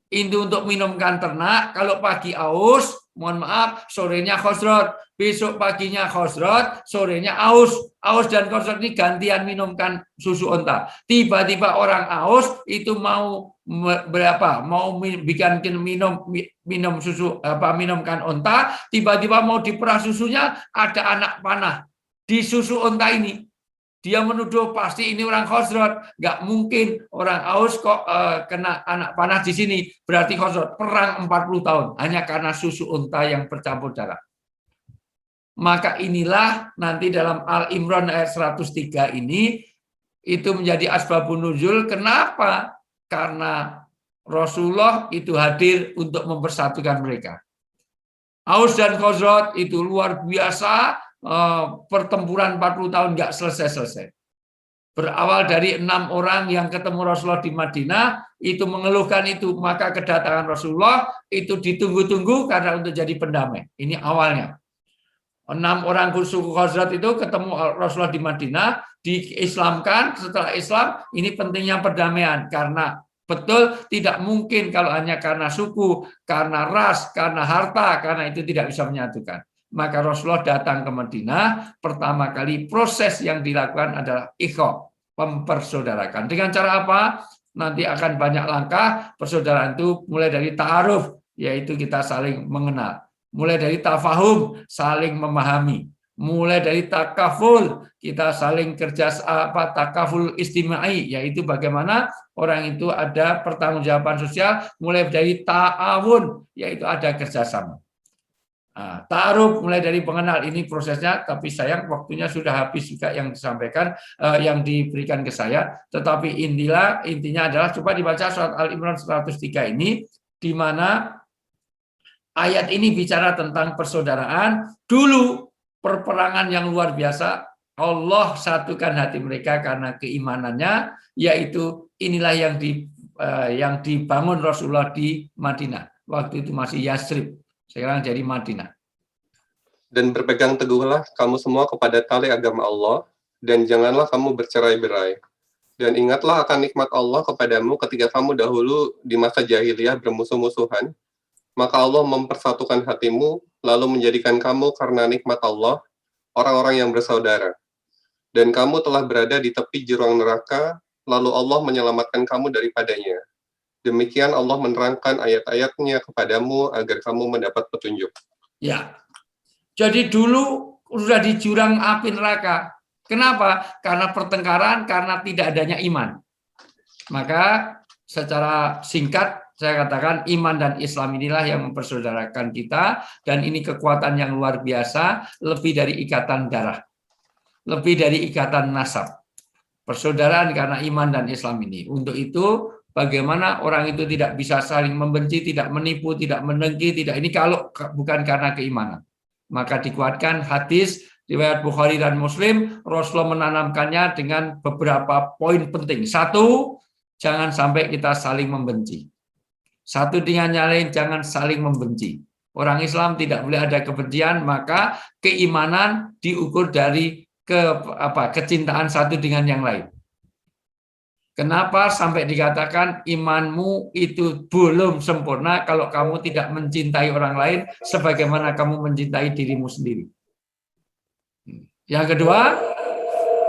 Ini untuk minumkan ternak, kalau pagi Aus, mohon maaf, sorenya Khazraj, besok paginya Khazraj, sorenya Aus. Aus dan Khazraj ini gantian minumkan susu unta. Tiba-tiba orang Aus itu mau bikin minum susu minumkan unta, tiba-tiba mau diperah susunya, ada anak panah di susu unta ini. Dia menuduh pasti ini orang Khazraj, nggak mungkin orang Aus kok kena anak panah di sini. Berarti Khazraj perang 40 tahun hanya karena susu unta yang bercampur darah. Maka inilah nanti dalam Al-Imran ayat 103 ini itu menjadi asbabun nuzul. Kenapa? Karena Rasulullah itu hadir untuk mempersatukan mereka. Aus dan Khazraj itu luar biasa. Pertempuran 40 tahun nggak selesai-selesai. Berawal dari 6 orang yang ketemu Rasulullah di Madinah, itu mengeluhkan itu, maka kedatangan Rasulullah itu ditunggu-tunggu karena untuk jadi pendamai. Ini awalnya. 6 orang suku Khazraj itu ketemu Rasulullah di Madinah, diislamkan. Setelah Islam, ini pentingnya perdamaian karena betul tidak mungkin kalau hanya karena suku, karena ras, karena harta, karena itu tidak bisa menyatukan. Maka Rasulullah datang ke Madinah, pertama kali proses yang dilakukan adalah ikhwa, mempersaudarakan. Dengan cara apa? Nanti akan banyak langkah. Persaudaraan itu mulai dari ta'aruf, yaitu kita saling mengenal. Mulai dari tafahum, saling memahami. Mulai dari takaful, kita saling takaful istimai, yaitu bagaimana orang itu ada pertanggungjawaban sosial. Mulai dari ta'awun, yaitu ada kerjasama. Ta'aruf mulai dari pengenal, ini prosesnya, tapi sayang waktunya sudah habis juga yang disampaikan, yang diberikan ke saya. Tetapi intinya adalah coba dibaca surat Al-Imran 103 ini, di mana ayat ini bicara tentang persaudaraan. Dulu perperangan yang luar biasa, Allah satukan hati mereka karena keimanannya, yaitu inilah yang dibangun Rasulullah di Madinah. Waktu itu masih Yasrib. Sekarang jadi Madinah. Dan berpegang teguhlah kamu semua kepada tali agama Allah, dan janganlah kamu bercerai-berai. Dan ingatlah akan nikmat Allah kepadamu ketika kamu dahulu di masa jahiliyah bermusuh-musuhan, maka Allah mempersatukan hatimu, lalu menjadikan kamu karena nikmat Allah, orang-orang yang bersaudara. dan kamu telah berada di tepi jurang neraka, lalu Allah menyelamatkan kamu daripadanya. Demikian Allah menerangkan ayat-ayatnya kepadamu agar kamu mendapat petunjuk. Ya, jadi dulu sudah di jurang api neraka. Kenapa? Karena pertengkaran, karena tidak adanya iman. Maka secara singkat saya katakan iman dan Islam inilah yang mempersaudarakan kita, dan ini kekuatan yang luar biasa, lebih dari ikatan darah, lebih dari ikatan nasab. Persaudaraan karena iman dan Islam ini. Untuk itu bagaimana orang itu tidak bisa saling membenci, tidak menipu, tidak mendengki, tidak ini kalau bukan karena keimanan. Maka dikuatkan hadis riwayat Bukhari dan Muslim, Rasulullah menanamkannya dengan beberapa poin penting. Satu, jangan sampai kita saling membenci. Satu dengan yang lain, jangan saling membenci. Orang Islam tidak boleh ada kebencian, maka keimanan diukur dari kecintaan satu dengan yang lain. Kenapa sampai dikatakan imanmu itu belum sempurna kalau kamu tidak mencintai orang lain sebagaimana kamu mencintai dirimu sendiri. Yang kedua,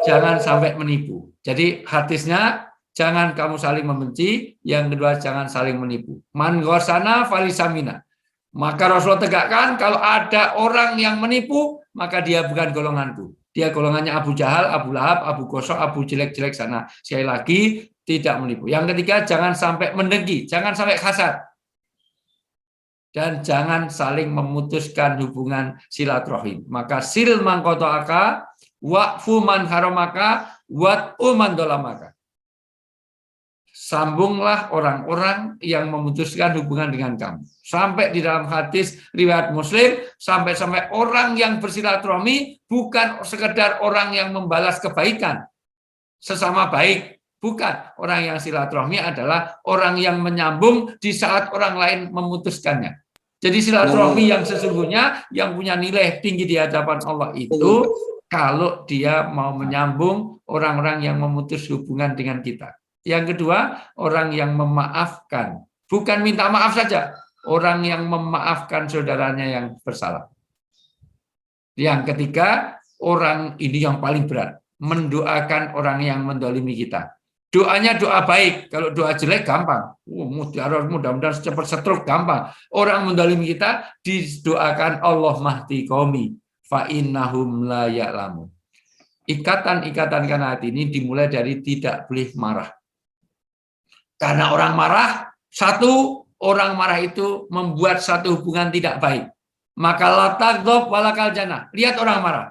jangan sampai menipu. Jadi hadisnya jangan kamu saling membenci, yang kedua jangan saling menipu. Man ghasana falisamina. Maka Rasulullah tegakkan kalau ada orang yang menipu, maka dia bukan golonganku. Dia golongannya Abu Jahal, Abu Lahab, Abu Gosok, Abu jelek-jelek sana. Sekali lagi, tidak menipu. Yang ketiga, jangan sampai mendengki, jangan sampai hasad. Dan jangan saling memutuskan hubungan silaturahim. Maka sil man qata'aka, wa'fu man haramaka, wat'u man dolamaka. Sambunglah orang-orang yang memutuskan hubungan dengan kamu. Sampai di dalam hadis riwayat Muslim, sampai orang yang bersilaturahmi bukan sekedar orang yang membalas kebaikan sesama baik, bukan. Orang yang silaturahmi adalah orang yang menyambung di saat orang lain memutuskannya. Jadi silaturahmi yang sesungguhnya yang punya nilai tinggi di hadapan Allah itu kalau dia mau menyambung orang-orang yang memutus hubungan dengan kita. Yang kedua, orang yang memaafkan. Bukan minta maaf saja. Orang yang memaafkan saudaranya yang bersalah. Yang ketiga, orang ini yang paling berat. Mendoakan orang yang mendolimi kita. Doanya doa baik. Kalau doa jelek, gampang. Mudah-mudahan cepat stroke, gampang. Orang mendolimi kita, didoakan Allah mahdi qaumi. Fa'innahum la ya'lamun. Ikatan-ikatan karena hati ini dimulai dari tidak boleh marah. Karena orang marah, orang marah itu membuat satu hubungan tidak baik. Maka la taghdab walakal jannah. Lihat orang marah.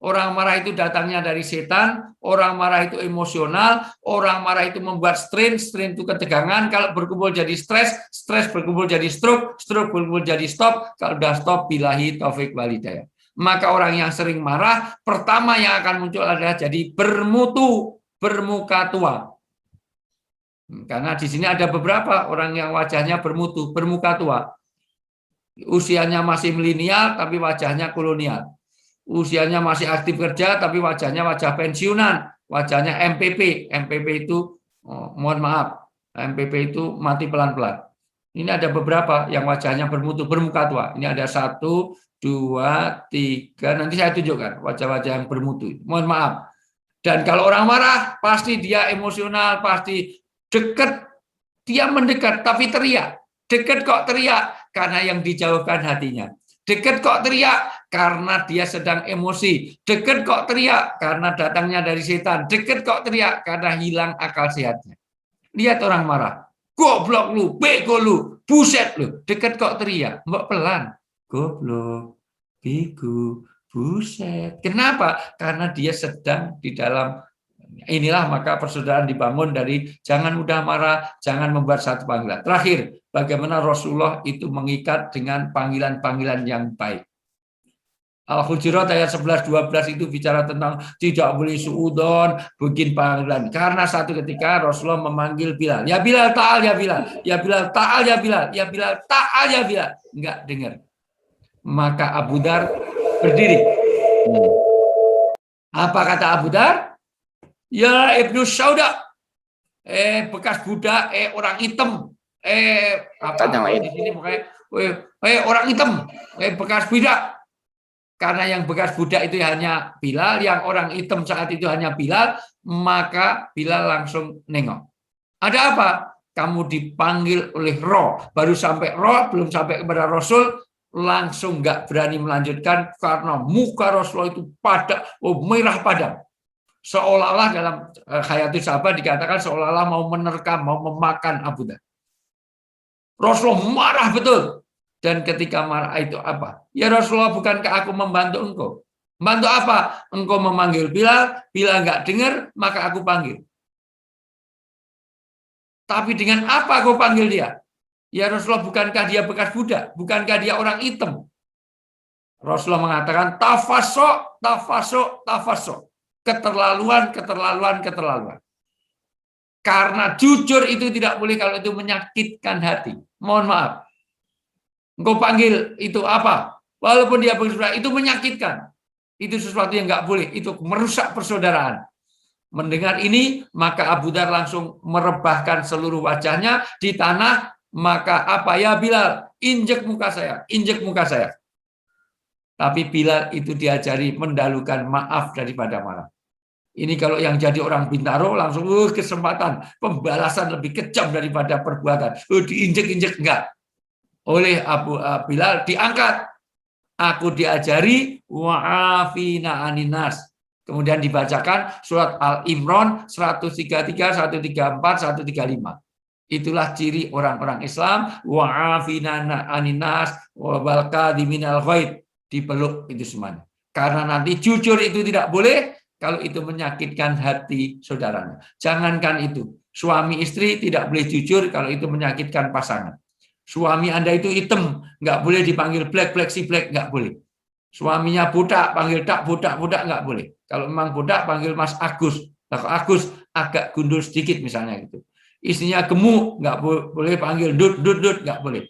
Orang marah itu datangnya dari setan, orang marah itu emosional, orang marah itu membuat strain itu ketegangan, kalau berkumpul jadi stres berkumpul jadi stroke berkumpul jadi stop, kalau udah stop billahi taufik walhidayah. Maka orang yang sering marah, pertama yang akan muncul adalah jadi bermuka tua. Karena di sini ada beberapa orang yang wajahnya bermuka tua. Usianya masih milenial tapi wajahnya kolonial. Usianya masih aktif kerja tapi wajahnya wajah pensiunan, wajahnya MPP. MPP itu mohon maaf, MPP itu mati pelan-pelan. Ini ada beberapa yang wajahnya bermuka tua. Ini ada 1, 2, 3. Nanti saya tunjukkan wajah-wajah yang bermutu. Mohon maaf. Dan kalau orang marah pasti dia emosional, pasti dekat, dia mendekat tapi teriak. Dekat kok teriak karena yang dijauhkan hatinya. Dekat kok teriak karena dia sedang emosi. Dekat kok teriak karena datangnya dari setan. Dekat kok teriak karena hilang akal sehatnya. Lihat orang marah. Goblok lu, bego lu, buset lu. Dekat kok teriak. Mbok pelan. Goblok, bego, buset. Kenapa? Karena dia sedang di dalam. Inilah maka persaudaraan dibangun dari jangan mudah marah, jangan membuat satu panggilan. Terakhir, bagaimana Rasulullah itu mengikat dengan panggilan-panggilan yang baik. Al-Hujurat ayat 11-12 itu bicara tentang tidak boleh suudon, bikin panggilan. Karena satu ketika Rasulullah memanggil Bilal. Ya Bilal, ta'al ya Bilal. Ya Bilal, ta'al ya Bilal. Ya Bilal, ta'al ya Bilal. Enggak dengar. Maka Abu Dar berdiri. Apa kata Abu Dar? Ya Ibnu Sauda, bekas budak, orang hitam, apa yang lain di sini pokoknya, orang hitam, bekas budak. karena yang bekas budak itu hanya Bilal, yang orang hitam saat itu hanya Bilal, maka Bilal langsung nengok. Ada apa? Kamu dipanggil oleh roh, baru sampai roh, belum sampai kepada Rasul, langsung nggak berani melanjutkan karena muka Rasulullah itu merah padam. Seolah-olah dalam Hayatus Sahabat dikatakan seolah-olah mau menerkam, mau memakan Abu Dhar. Rasulullah marah betul. Dan ketika marah itu apa? Ya Rasulullah, bukankah aku membantu engkau? Membantu apa? Engkau memanggil Bilal, Bilal nggak dengar, maka aku panggil. Tapi dengan apa aku panggil dia? Ya Rasulullah, bukankah dia bekas budak? Bukankah dia orang hitam? Rasulullah mengatakan tafasok, tafasok, tafasok. Keterlaluan, keterlaluan, keterlaluan. Karena jujur itu tidak boleh kalau itu menyakitkan hati. Mohon maaf. Engkau panggil itu apa? Walaupun dia bersaudara, itu menyakitkan. Itu sesuatu yang nggak boleh. Itu merusak persaudaraan. Mendengar ini, maka Abu Dhar langsung merebahkan seluruh wajahnya di tanah. Maka apa? Ya Bilal, injek muka saya, injek muka saya. Tapi Bilal itu diajari mendalukan maaf daripada marah. Ini kalau yang jadi orang Bintaro langsung kesempatan pembalasan lebih kejam daripada perbuatan. Diinjek-injek enggak. Oleh Abu Bilal diangkat. Aku diajari wa'afina aninas. Kemudian dibacakan surat Al-Imran 133, 134, 135. Itulah ciri orang-orang Islam, wa'afina aninas wal qadiminal ghaid, dipeluk itu semuanya. Karena nanti jujur itu tidak boleh kalau itu menyakitkan hati saudaranya. Jangankan itu, suami istri tidak boleh jujur kalau itu menyakitkan pasangan. Suami Anda itu hitam, nggak boleh dipanggil black, si black, nggak boleh. Suaminya budak, panggil tak budak, nggak boleh. Kalau memang budak, panggil Mas Agus. Kalau Agus agak gundul sedikit misalnya gitu. Istrinya gemuk, nggak boleh panggil dut, nggak boleh.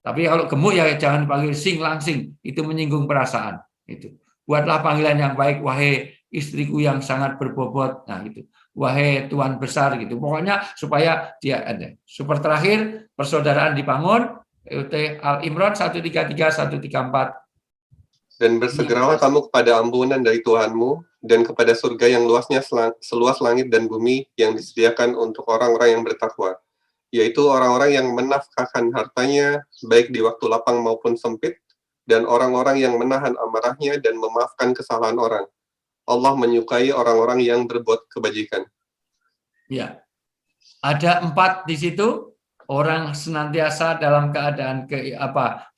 Tapi kalau gemuk ya jangan panggil sing langsing, itu menyinggung perasaan. Itu. Buatlah panggilan yang baik, wahai istriku yang sangat berbobot. Nah itu. Wahai Tuhan besar gitu. Pokoknya supaya dia ada. Super terakhir, persaudaraan dibangun. Al-Imran 133, 134. Dan bersegeralah kamu kepada ampunan dari Tuhanmu dan kepada surga yang luasnya seluas langit dan bumi yang disediakan untuk orang-orang yang bertakwa, yaitu orang-orang yang menafkahkan hartanya baik di waktu lapang maupun sempit, dan orang-orang yang menahan amarahnya dan memaafkan kesalahan orang. Allah menyukai orang-orang yang berbuat kebajikan. Ya, ada 4 di situ. Orang senantiasa dalam keadaan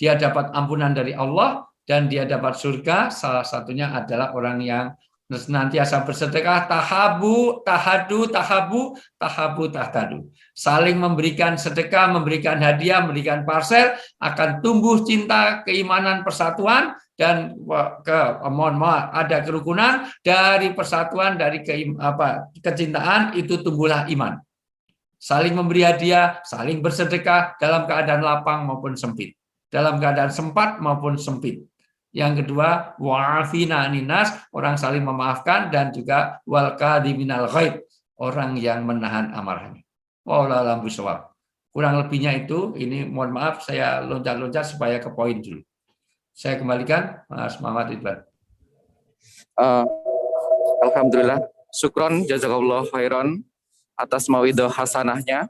dia dapat ampunan dari Allah dan dia dapat surga. Salah satunya adalah orang yang senantiasa bersedekah, tahabu, tahtadu. Saling memberikan sedekah, memberikan hadiah, memberikan parcel, akan tumbuh cinta, keimanan, persatuan, dan mohon maaf, ada kerukunan dari persatuan, dari kecintaan itu tumbuhlah iman. Saling memberi hadiah, saling bersedekah dalam keadaan lapang maupun sempit, dalam keadaan sempat maupun sempit. Yang kedua, wa'afina aninas, orang saling memaafkan, dan juga wal qadiminal ghaid, orang yang menahan amarahnya. Wallahu a'lam bishawab. Kurang lebihnya itu, ini mohon maaf saya loncat-loncat supaya ke poin dulu. Saya kembalikan Mas Muhammad Ridwan. Alhamdulillah, syukron jazakallah khairan atas mawidah hasanahnya.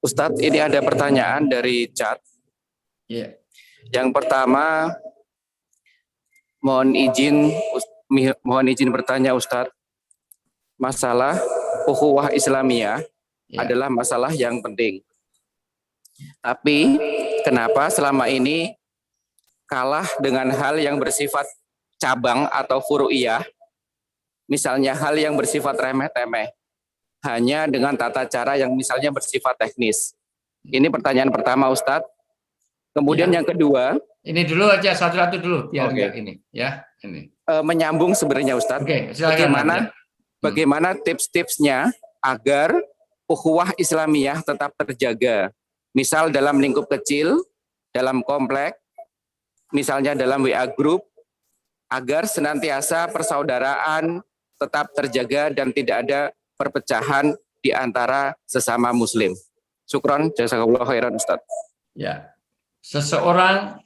Ustadz, ini ada pertanyaan dari chat. Yeah. Yang pertama, mohon izin bertanya Ustadz, masalah ukhuwah Islamiyah adalah masalah yang penting. Tapi kenapa selama ini kalah dengan hal yang bersifat cabang atau furu'iyah, misalnya hal yang bersifat remeh-temeh, hanya dengan tata cara yang misalnya bersifat teknis. Ini pertanyaan pertama Ustadz. Kemudian yang kedua, ini dulu aja satu-satu dulu biar ini ya. Ini. Menyambung sebenarnya Ustadz. Bagaimana tips-tipsnya agar ukhuwah Islamiyah tetap terjaga? Misal dalam lingkup kecil, dalam komplek, misalnya dalam WA group, agar senantiasa persaudaraan tetap terjaga dan tidak ada perpecahan di antara sesama muslim. Syukron, jazakallahu khairan Ustaz. Ya. Seseorang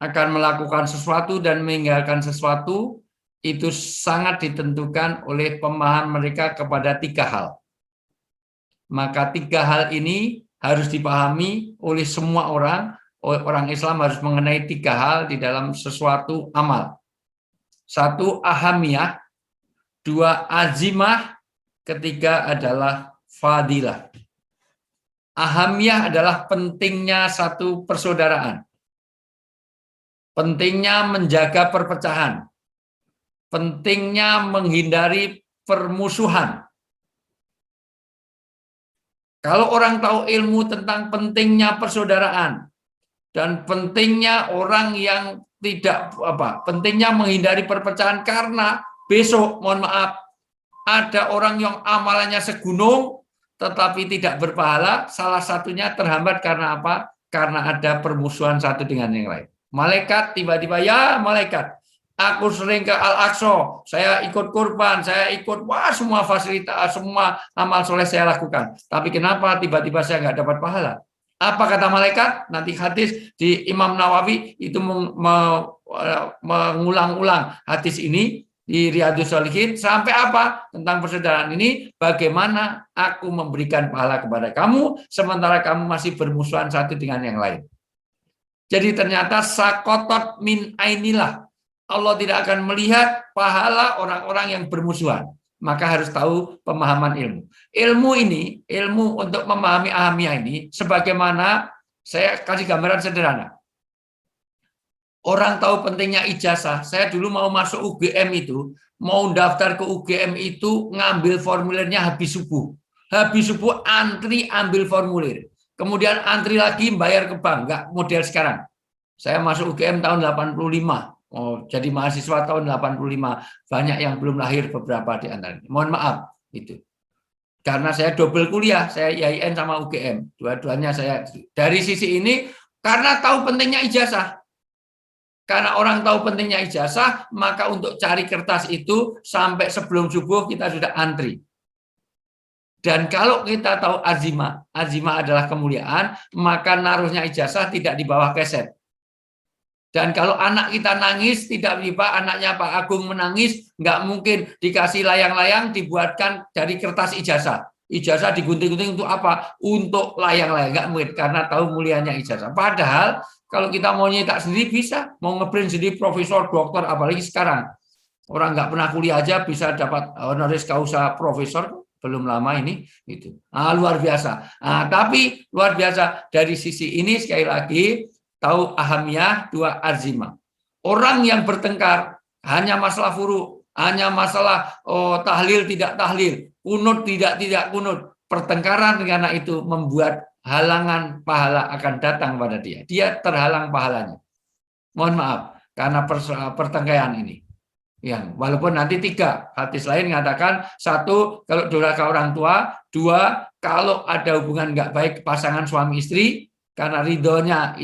akan melakukan sesuatu dan meninggalkan sesuatu itu sangat ditentukan oleh pemahaman mereka kepada 3 hal. Maka 3 hal ini harus dipahami oleh semua orang. Orang Islam harus mengenai 3 hal di dalam sesuatu amal. 1, ahamiyah. 2, azimah. 3 adalah fadilah. Ahamiyah adalah pentingnya satu persaudaraan. Pentingnya menjaga perpecahan. Pentingnya menghindari permusuhan. Kalau orang tahu ilmu tentang pentingnya persaudaraan dan pentingnya orang yang pentingnya menghindari perpecahan, karena besok, mohon maaf, ada orang yang amalannya segunung tetapi tidak berpahala, salah satunya terhambat karena apa? Karena ada permusuhan satu dengan yang lain. Malaikat tiba-tiba, ya malaikat, aku sering ke Al-Aqsa, saya ikut kurban, saya ikut semua fasilitas, semua amal soleh saya lakukan. Tapi kenapa tiba-tiba saya nggak dapat pahala? Apa kata malaikat? Nanti hadis di Imam Nawawi itu mengulang-ulang hadis ini di Riyadhus Shalihin sampai apa? Tentang persaudaraan ini, bagaimana aku memberikan pahala kepada kamu sementara kamu masih bermusuhan satu dengan yang lain. Jadi ternyata sakotot min ainilah, Allah tidak akan melihat pahala orang-orang yang bermusuhan. Maka harus tahu pemahaman ilmu. Ilmu untuk memahami ahamiyah ini, sebagaimana saya kasih gambaran sederhana. Orang tahu pentingnya ijazah. Saya dulu mau masuk UGM itu, mau daftar ke UGM itu, ngambil formulirnya habis subuh. Habis subuh antri ambil formulir. Kemudian antri lagi bayar ke bank, nggak model sekarang. Saya masuk UGM tahun 85. Jadi mahasiswa tahun 85. Banyak yang belum lahir beberapa di antaranya. Mohon maaf itu. Karena saya double kuliah, saya IAIN sama UGM. Dua-duanya saya dari sisi ini karena tahu pentingnya ijazah. Karena orang tahu pentingnya ijazah, maka untuk cari kertas itu sampai sebelum subuh kita sudah antri. Dan kalau kita tahu azimah adalah kemuliaan, maka naruhnya ijazah tidak di bawah keset. Dan kalau anak kita nangis, tidak tiba anaknya Pak Agung menangis, nggak mungkin dikasih layang-layang dibuatkan dari kertas ijazah. Ijazah digunting-gunting untuk apa? Untuk layang-layang, nggak mungkin, karena tahu mulianya ijazah. Padahal kalau kita mau nyetak sendiri bisa, mau ngeprint sendiri profesor, doktor, apalagi sekarang. Orang nggak pernah kuliah aja bisa dapat honoris causa profesor. Belum lama ini itu luar biasa. Tapi luar biasa dari sisi ini sekali lagi tahu ahamiyah, 2 azimah. Orang yang bertengkar hanya masalah furu, hanya masalah tahlil tidak tahlil, kunut tidak kunut, pertengkaran karena itu membuat halangan pahala akan datang pada dia. Dia terhalang pahalanya. Mohon maaf karena pertengkaran ini. Yang walaupun nanti 3 hadis lain mengatakan 1 kalau durhaka orang tua, 2 kalau ada hubungan nggak baik pasangan suami istri karena ridhonya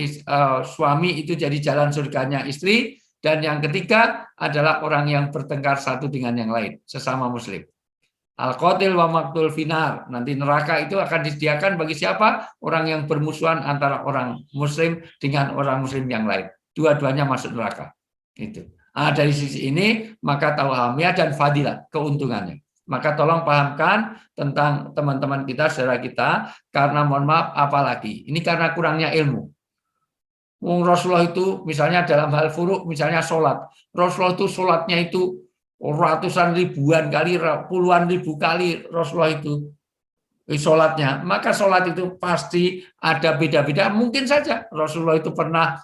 suami itu jadi jalan surganya istri, dan yang ketiga adalah orang yang bertengkar satu dengan yang lain sesama muslim. Al-qatil wa maqtul finar, nanti neraka itu akan disediakan bagi siapa? Orang yang bermusuhan antara orang muslim dengan orang muslim yang lain. Dua-duanya masuk neraka. Itu. Dari sisi ini maka tahu ahamiyah dan fadilah keuntungannya. Maka tolong pahamkan tentang teman-teman kita, saudara kita, karena mohon maaf apalagi ini karena kurangnya ilmu. Rasulullah itu misalnya dalam hal furu, misalnya sholat. Rasulullah itu sholatnya itu ratusan ribuan kali, puluhan ribu kali Rasulullah itu sholatnya. Maka sholat itu pasti ada beda-beda. Mungkin saja Rasulullah itu pernah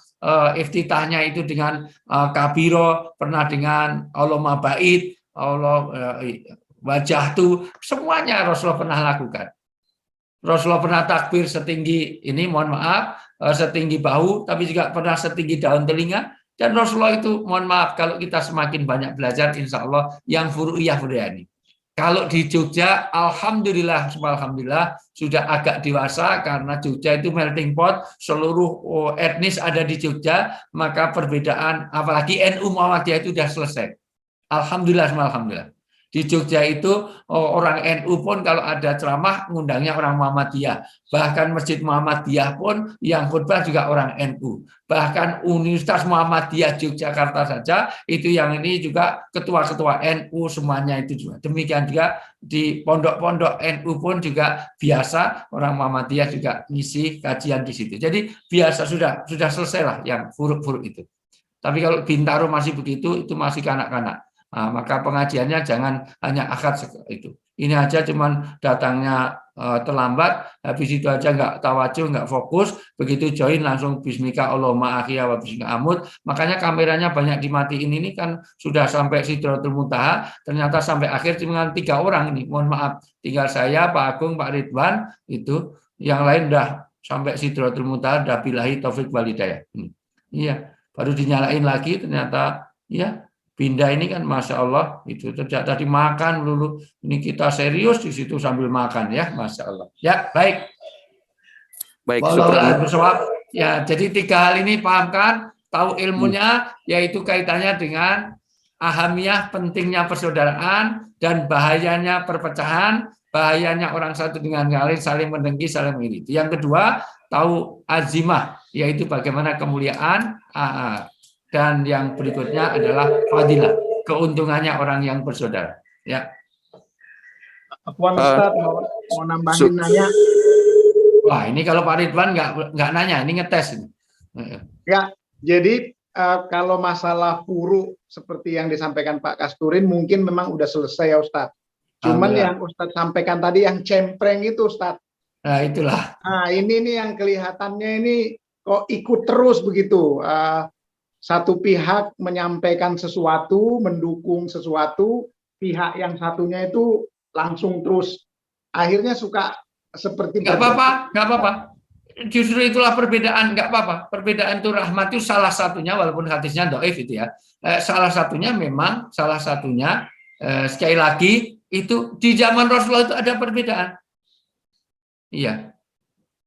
iftitahnya itu dengan kabiro, pernah dengan Allahumma ba'id, Allah wajah tuh, semuanya Rasulullah pernah lakukan. Rasulullah pernah takbir setinggi ini, mohon maaf, setinggi bahu, tapi juga pernah setinggi daun telinga. Dan Rasulullah itu, mohon maaf, kalau kita semakin banyak belajar, insya Allah yang furu'iyah ini. Kalau di Jogja, alhamdulillah sudah agak dewasa karena Jogja itu melting pot, seluruh etnis ada di Jogja, maka perbedaan apalagi NU Muhammadiyah itu sudah selesai. Alhamdulillah. Di Jogja itu orang NU pun kalau ada ceramah ngundangnya orang Muhammadiyah. Bahkan Masjid Muhammadiyah pun yang khutbah juga orang NU. Bahkan Universitas Muhammadiyah Yogyakarta saja itu yang ini juga ketua-ketua NU semuanya itu juga. Demikian juga di pondok-pondok NU pun juga biasa orang Muhammadiyah juga ngisi kajian di situ. Jadi biasa sudah selesai lah yang huruf-huruf itu. Tapi kalau Bintaro masih begitu, itu masih kanak-kanak. Nah, maka pengajiannya jangan hanya akad itu. Ini aja cuman datangnya terlambat, habis itu aja nggak tawajuh, nggak fokus, begitu join langsung bismika Allahumma akhia wa bismika amud. Makanya kameranya banyak dimatiin ini kan sudah sampai Sidratul Muntaha, ternyata sampai akhir cuma 3 orang ini. Mohon maaf, tinggal saya, Pak Agung, Pak Ridwan, itu yang lain udah sampai Sidratul Muntaha, udah billahi taufik wal hidayah. Iya, baru dinyalain lagi ternyata ya. Pindah ini kan Masya Allah itu sejak tadi makan dulu, ini kita serius di situ sambil makan ya, Masya Allah. Ya baik. Ya jadi 3 hal ini pahamkan, tahu ilmunya, yaitu kaitannya dengan ahamiyah pentingnya persaudaraan dan bahayanya perpecahan, bahayanya orang satu dengan yang lain saling mendengki, saling iri. Yang kedua tahu azimah, yaitu bagaimana kemuliaan. Dan yang berikutnya adalah fadilah, keuntungannya orang yang bersaudara. Ya. Puan Ustaz mau nambahin nanya. Wah, ini kalau Pak Ridwan nggak nanya, ini ngetes ini. Ya, jadi kalau masalah puru seperti yang disampaikan Pak Kasturin mungkin memang udah selesai ya Ustaz. Cuman yang Ustaz sampaikan tadi yang cempreng itu Ustaz. Nah, itulah. Nah, ini nih yang kelihatannya ini kok ikut terus begitu. Satu pihak menyampaikan sesuatu, mendukung sesuatu, pihak yang satunya itu langsung terus akhirnya suka seperti nggak apa-apa. Justru itulah perbedaan, nggak apa-apa. Perbedaan itu rahmat itu salah satunya, walaupun hadisnya dhaif itu ya. Salah satunya sekali lagi itu di zaman Rasulullah itu ada perbedaan. Iya.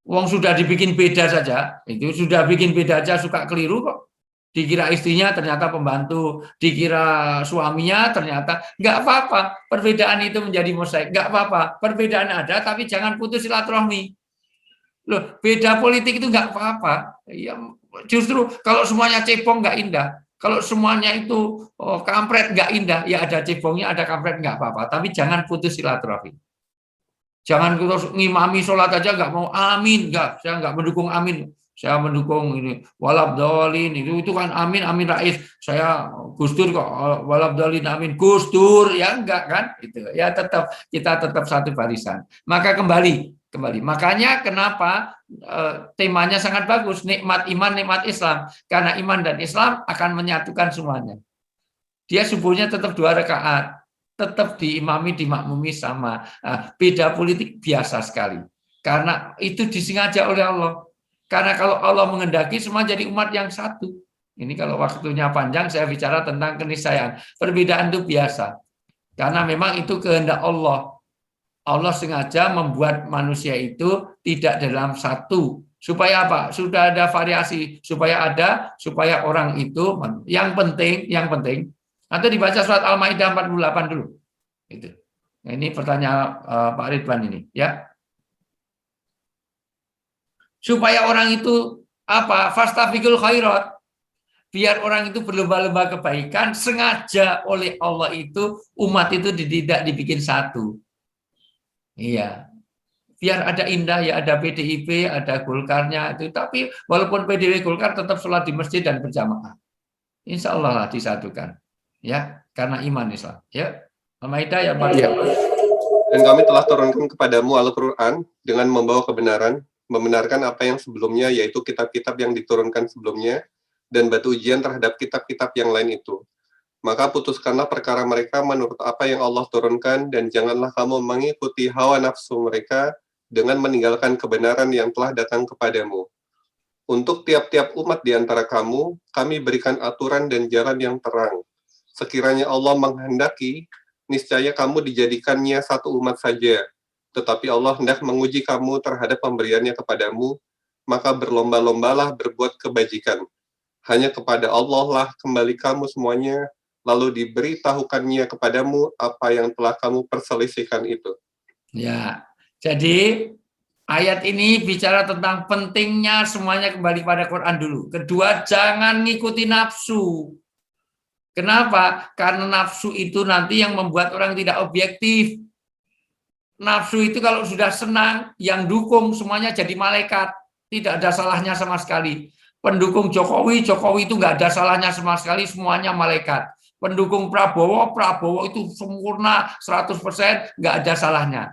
Wong sudah dibikin beda saja, itu sudah bikin beda aja suka keliru kok. Dikira istrinya ternyata pembantu, dikira suaminya ternyata nggak apa-apa. Perbedaan itu menjadi mosaik, nggak apa-apa. Perbedaan ada, tapi jangan putus silaturahmi. Loh, beda politik itu nggak apa-apa. Ya, justru kalau semuanya cebong nggak indah. Kalau semuanya itu kampret nggak indah, ya ada cebongnya, ada kampret nggak apa-apa. Tapi jangan putus silaturahmi. Jangan terus ngimami sholat aja nggak mau amin, nggak. Saya nggak mendukung amin. Saya mendukung ini walabdolin itu kan amin rais, saya Gus Dur kok walabdolin amin Gus Dur ya enggak kan itu ya, kita tetap satu barisan. Maka kembali makanya kenapa temanya sangat bagus, nikmat iman nikmat Islam, karena iman dan Islam akan menyatukan semuanya. Dia subuhnya tetap 2 rakaat, tetap diimami dimakmumi sama, beda politik biasa sekali karena itu disengaja oleh Allah. Karena kalau Allah mengendaki semua jadi umat yang satu. Ini kalau waktunya panjang saya bicara tentang keniscayaan. Perbedaan itu biasa. Karena memang itu kehendak Allah. Allah sengaja membuat manusia itu tidak dalam satu. Supaya apa? Sudah ada variasi. Supaya orang itu yang penting. Nanti dibaca surat Al-Maidah 48 dulu. Itu. Nah, ini pertanyaan Pak Ridwan ini, ya. Supaya orang itu fastabiqul khairat, biar orang itu berlomba-lomba kebaikan, sengaja oleh Allah itu umat itu tidak dibikin satu. Iya. Biar ada indah ya, ada PDIP, ada Golkarnya itu, tapi walaupun PDIP Golkar tetap sholat di masjid dan berjamaah. Insya Allah lah disatukan. Ya, karena iman Islam. Ya. Al-Maidah ya Pak. Dan kami telah turunkan kepadamu Al-Qur'an dengan membawa kebenaran, membenarkan apa yang sebelumnya, yaitu kitab-kitab yang diturunkan sebelumnya, dan batu ujian terhadap kitab-kitab yang lain itu. Maka putuskanlah perkara mereka menurut apa yang Allah turunkan, dan janganlah kamu mengikuti hawa nafsu mereka dengan meninggalkan kebenaran yang telah datang kepadamu. Untuk tiap-tiap umat di antara kamu, kami berikan aturan dan jalan yang terang. Sekiranya Allah menghendaki, niscaya kamu dijadikannya satu umat saja. Tetapi Allah hendak menguji kamu terhadap pemberiannya kepadamu, maka berlomba-lombalah berbuat kebajikan. Hanya kepada Allah lah kembali kamu semuanya, lalu diberitahukannya kepadamu apa yang telah kamu perselisihkan itu. Ya, jadi ayat ini bicara tentang pentingnya semuanya kembali pada Quran dulu. Kedua, jangan ngikuti nafsu. Kenapa? Karena nafsu itu nanti yang membuat orang tidak objektif. Nafsu itu kalau sudah senang, yang dukung semuanya jadi malaikat. Tidak ada salahnya sama sekali. Pendukung Jokowi itu nggak ada salahnya sama sekali, semuanya malaikat. Pendukung Prabowo itu sempurna 100%, nggak ada salahnya.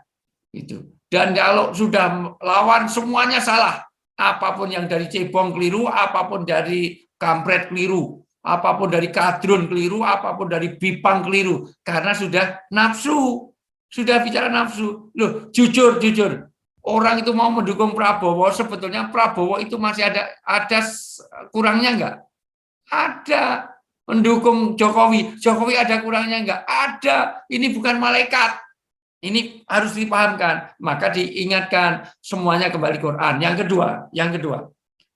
Itu. Dan kalau sudah lawan semuanya salah. Apapun yang dari cebong keliru, apapun dari kampret keliru, apapun dari kadrun keliru, apapun dari bipang keliru, karena sudah nafsu, sudah bicara nafsu. Loh, jujur, orang itu mau mendukung Prabowo, sebetulnya Prabowo itu masih ada kurangnya enggak? Ada. Mendukung Jokowi ada kurangnya enggak? Ada. Ini bukan malaikat. Ini harus dipahamkan, maka diingatkan semuanya kembali Quran. Yang kedua,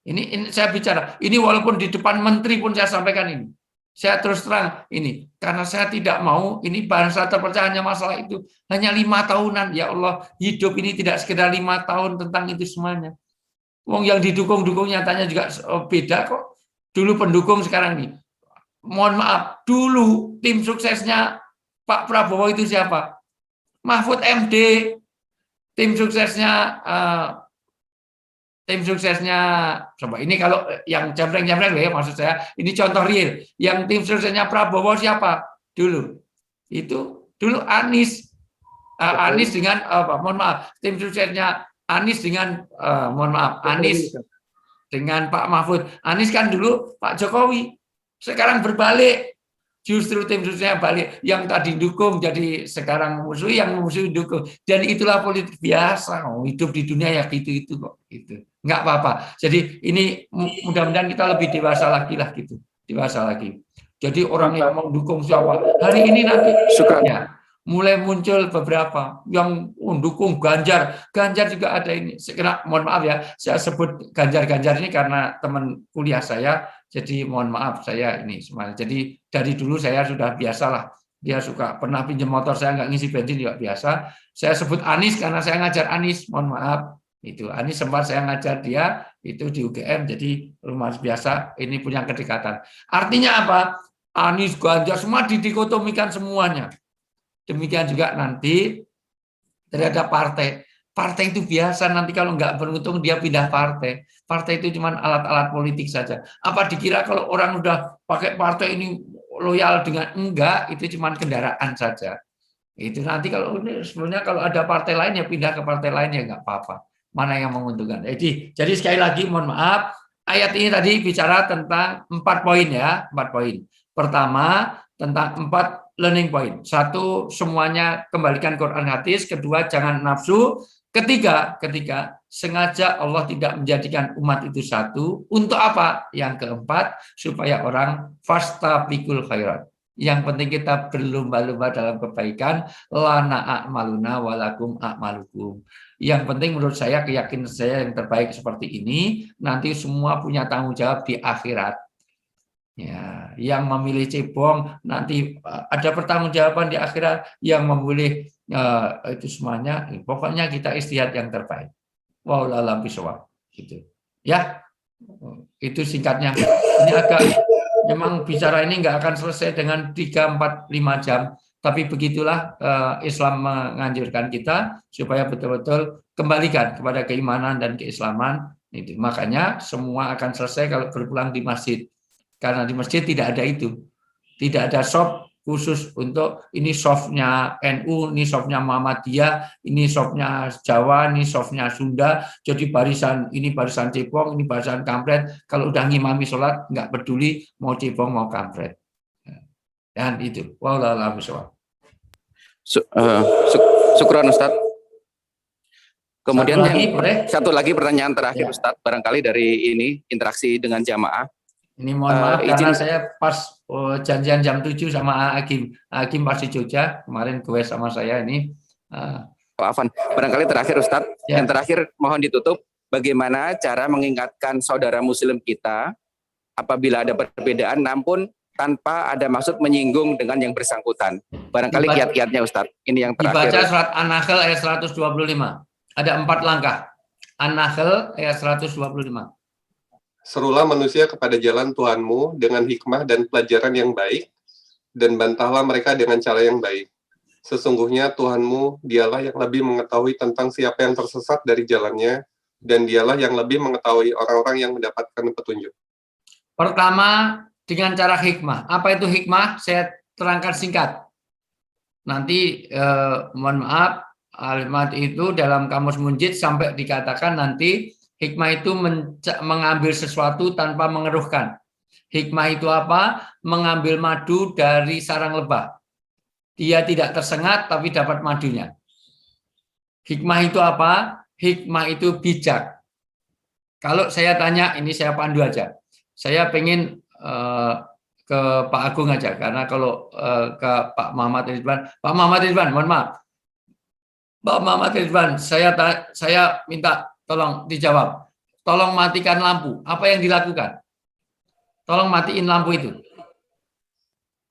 ini saya bicara, ini walaupun di depan menteri pun saya sampaikan ini. Saya terus terang ini, karena saya tidak mau ini bangsa terpecah hanya masalah itu, hanya 5 tahunan. Ya Allah, hidup ini tidak sekedar 5 tahun tentang itu semuanya. Wong yang didukung nyatanya juga beda kok. Dulu pendukung, sekarang nih. Mohon maaf, dulu tim suksesnya Pak Prabowo itu siapa? Mahfud MD, tim suksesnya coba ini kalau yang jamreng ya, maksud saya ini contoh real. Yang tim suksesnya Prabowo siapa dulu? Itu dulu Anies dengan mohon maaf, tim suksesnya Anies dengan Anies dengan Pak Mahfud. Anies kan dulu Pak Jokowi, sekarang berbalik. Justru tim suksesnya balik, yang tadi dukung jadi sekarang musuh, yang musuh dukung. Dan itulah politik biasa. Hidup di dunia ya gitu kok. Gitu. Nggak apa-apa. Jadi ini mudah-mudahan kita lebih dewasa lagi lah gitu. Dewasa lagi. Jadi orang yang mau dukung siapa? Hari ini nanti ya, mulai muncul beberapa yang mendukung Ganjar. Ganjar juga ada ini. Mohon maaf ya, saya sebut Ganjar ini karena teman kuliah saya. Jadi mohon maaf saya ini semuanya. Jadi dari dulu saya sudah biasalah. Dia suka pernah pinjam motor saya nggak ngisi bensin juga biasa. Saya sebut Anies karena saya ngajar Anies. Mohon maaf. Itu Anies sempat saya ngajar dia itu di UGM. Jadi rumah biasa ini punya kedekatan. Artinya apa? Anies, Ganjar semua didikotomikan semuanya. Demikian juga nanti terhadap partai. Partai itu biasa, nanti kalau nggak beruntung dia pindah partai. Partai itu cuma alat-alat politik saja. Apa dikira kalau orang udah pakai partai ini loyal dengan enggak, itu cuma kendaraan saja. Itu nanti kalau sebenarnya kalau ada partai lain ya pindah ke partai lain ya nggak apa-apa. Mana yang menguntungkan. Jadi sekali lagi mohon maaf, ayat ini tadi bicara tentang 4 poin ya, 4 poin. Pertama, tentang 4 learning point. 1, semuanya kembalikan Quran hadis. Kedua, jangan nafsu. Ketiga, sengaja Allah tidak menjadikan umat itu satu. Untuk apa? Yang keempat, supaya orang fastabiqul khairat. Yang penting kita berlomba-lomba dalam kebaikan. Lana a'maluna walakum a'malukum. Yang penting menurut saya, keyakinan saya yang terbaik seperti ini, nanti semua punya tanggung jawab di akhirat. Ya, yang memilih cebong nanti ada pertanggungjawaban di akhirat, yang memilih itu semuanya. Pokoknya kita istihad yang terbaik. Wallahu a'lam bishawab. Gitu. Ya, itu singkatnya. Ini agak memang bicara ini nggak akan selesai dengan 3, 4, 5 jam. Tapi begitulah Islam menganjurkan kita supaya betul-betul kembalikan kepada keimanan dan keislaman. Itu. Makanya semua akan selesai kalau berpulang di masjid. Karena di masjid tidak ada itu. Tidak ada shop khusus untuk ini softnya NU, ini softnya Muhammadiyah, ini softnya Jawa, ini softnya Sunda. Jadi barisan ini barisan cebong, ini barisan kampret. Kalau udah ngimami sholat, nggak peduli mau cebong mau kampret. Dan itu. Wallahu a'lam bishawab. Syukran Ustaz. Kemudian satu lagi pertanyaan terakhir ya. Ustaz, barangkali dari ini interaksi dengan jamaah. Ini mohon maaf karena saya pas janjian jam 7 sama Hakim pas di Jogja, kemarin gue sama saya ini. Afan, barangkali terakhir Ustadz, ya. Yang terakhir mohon ditutup, bagaimana cara mengingatkan saudara muslim kita apabila ada perbedaan namun tanpa ada maksud menyinggung dengan yang bersangkutan. Barangkali kiat-kiatnya Ustadz. Ini yang terakhir. Dibaca surat An-Nahl ayat 125. Ada 4 langkah. An-Nahl ayat 125. Serulah manusia kepada jalan Tuhanmu dengan hikmah dan pelajaran yang baik, dan bantahlah mereka dengan cara yang baik. Sesungguhnya Tuhanmu, dialah yang lebih mengetahui tentang siapa yang tersesat dari jalannya, dan dialah yang lebih mengetahui orang-orang yang mendapatkan petunjuk. Pertama, dengan cara hikmah. Apa itu hikmah? Saya terangkan singkat. Nanti, mohon maaf, kalimat itu dalam Kamus Munjid sampai dikatakan nanti, hikmah itu mengambil sesuatu tanpa mengeruhkan. Hikmah itu apa? Mengambil madu dari sarang lebah. Dia tidak tersengat tapi dapat madunya. Hikmah itu apa? Hikmah itu bijak. Kalau saya tanya, ini saya pandu aja. Saya pengen ke Pak Agung aja, karena kalau ke Pak Muhammad Ridwan, Pak Muhammad Ridwan, mohon maaf. Pak Muhammad Ridwan, saya minta tolong dijawab. Tolong matikan lampu. Apa yang dilakukan? Tolong matiin lampu itu.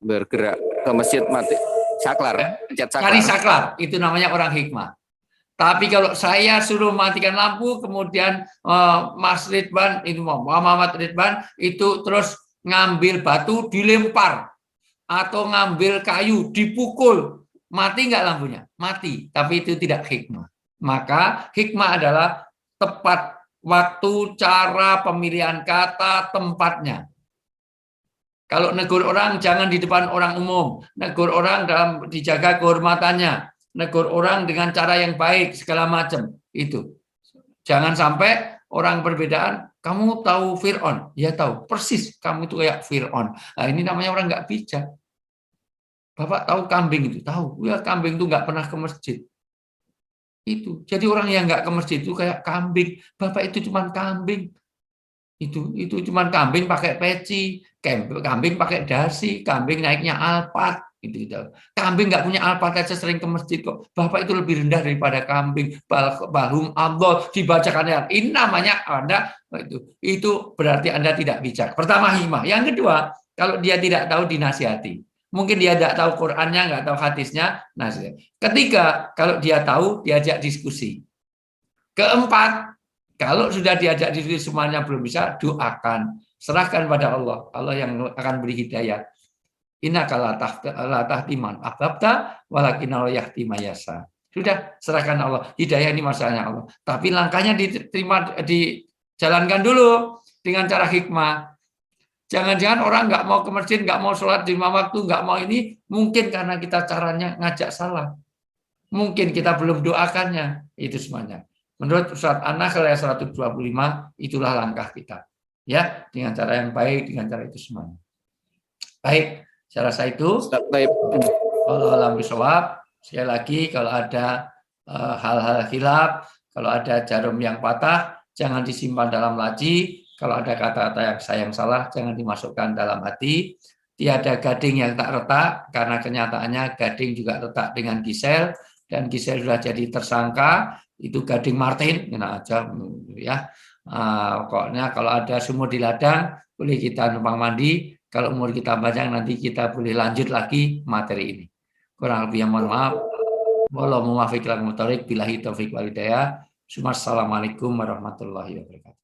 Bergerak ke masjid, mati saklar, pencet saklar. Cari saklar, itu namanya orang hikmah. Tapi kalau saya suruh matikan lampu, kemudian Mas Ridwan, itu Muhammad Ridwan, itu terus ngambil batu dilempar atau ngambil kayu dipukul, mati nggak lampunya? Mati. Tapi itu tidak hikmah. Maka hikmah adalah tepat waktu, cara, pemilihan kata, tempatnya. Kalau negur orang jangan di depan orang umum, negur orang dalam dijaga kehormatannya, negur orang dengan cara yang baik segala macam itu. Jangan sampai orang perbedaan. Kamu tahu Fir'aun? Ya tahu persis. Kamu itu kayak Fir'aun. Nah, ini namanya orang nggak bijak. Bapak tahu kambing itu? Tahu. Ya kambing itu nggak pernah ke masjid. Itu. Jadi orang yang nggak ke masjid itu kayak kambing. Bapak itu cuma kambing. Itu cuma kambing pakai peci, kambing pakai dasi, kambing naiknya Alphard, gitu. Kambing nggak punya Alphard aja sering ke masjid kok. Bapak itu lebih rendah daripada kambing. Bahum Allah dibacakan ya. Ini namanya Anda itu berarti Anda tidak bijak. Pertama hikmah. Yang kedua, kalau dia tidak tahu dinasihati. Mungkin dia tidak tahu Qur'annya, nggak tahu hadisnya, nasihat. Ketiga, kalau dia tahu diajak diskusi. Keempat, kalau sudah diajak diskusi semuanya belum bisa, doakan. Serahkan pada Allah. Allah yang akan beri hidayah. Innaka la tahti man ahbabta walakin Allah yahdi may yasha. Sudah, serahkan Allah. Hidayah ini masalahnya Allah. Tapi langkahnya dijalankan dulu dengan cara hikmah. Jangan-jangan orang nggak mau ke masjid, nggak mau sholat di 5 waktu, nggak mau ini, mungkin karena kita caranya ngajak salah. Mungkin kita belum doakannya. Itu semuanya. Menurut surat An-Nahl ayat 125, itulah langkah kita. Ya, dengan cara yang baik, dengan cara itu semuanya. Baik, saya rasa itu. Kalau alam bisawab, sekali lagi kalau ada hal-hal khilaf, kalau ada jarum yang patah, jangan disimpan dalam laci. Kalau ada kata-kata yang salah, jangan dimasukkan dalam hati. Tiada gading yang tak retak, karena kenyataannya gading juga retak dengan Gisel, dan Gisel sudah jadi tersangka. Itu Gading Martin, enak aja ya. Pokoknya kalau ada sumur di ladang, boleh kita numpang mandi. Kalau umur kita panjang, nanti kita boleh lanjut lagi materi ini. Kurang lebih mohon maaf. Wallahu muwaffiq ila aqwamit thoriq, billahi taufiq wal hidayah. Assalamualaikum warahmatullahi wabarakatuh.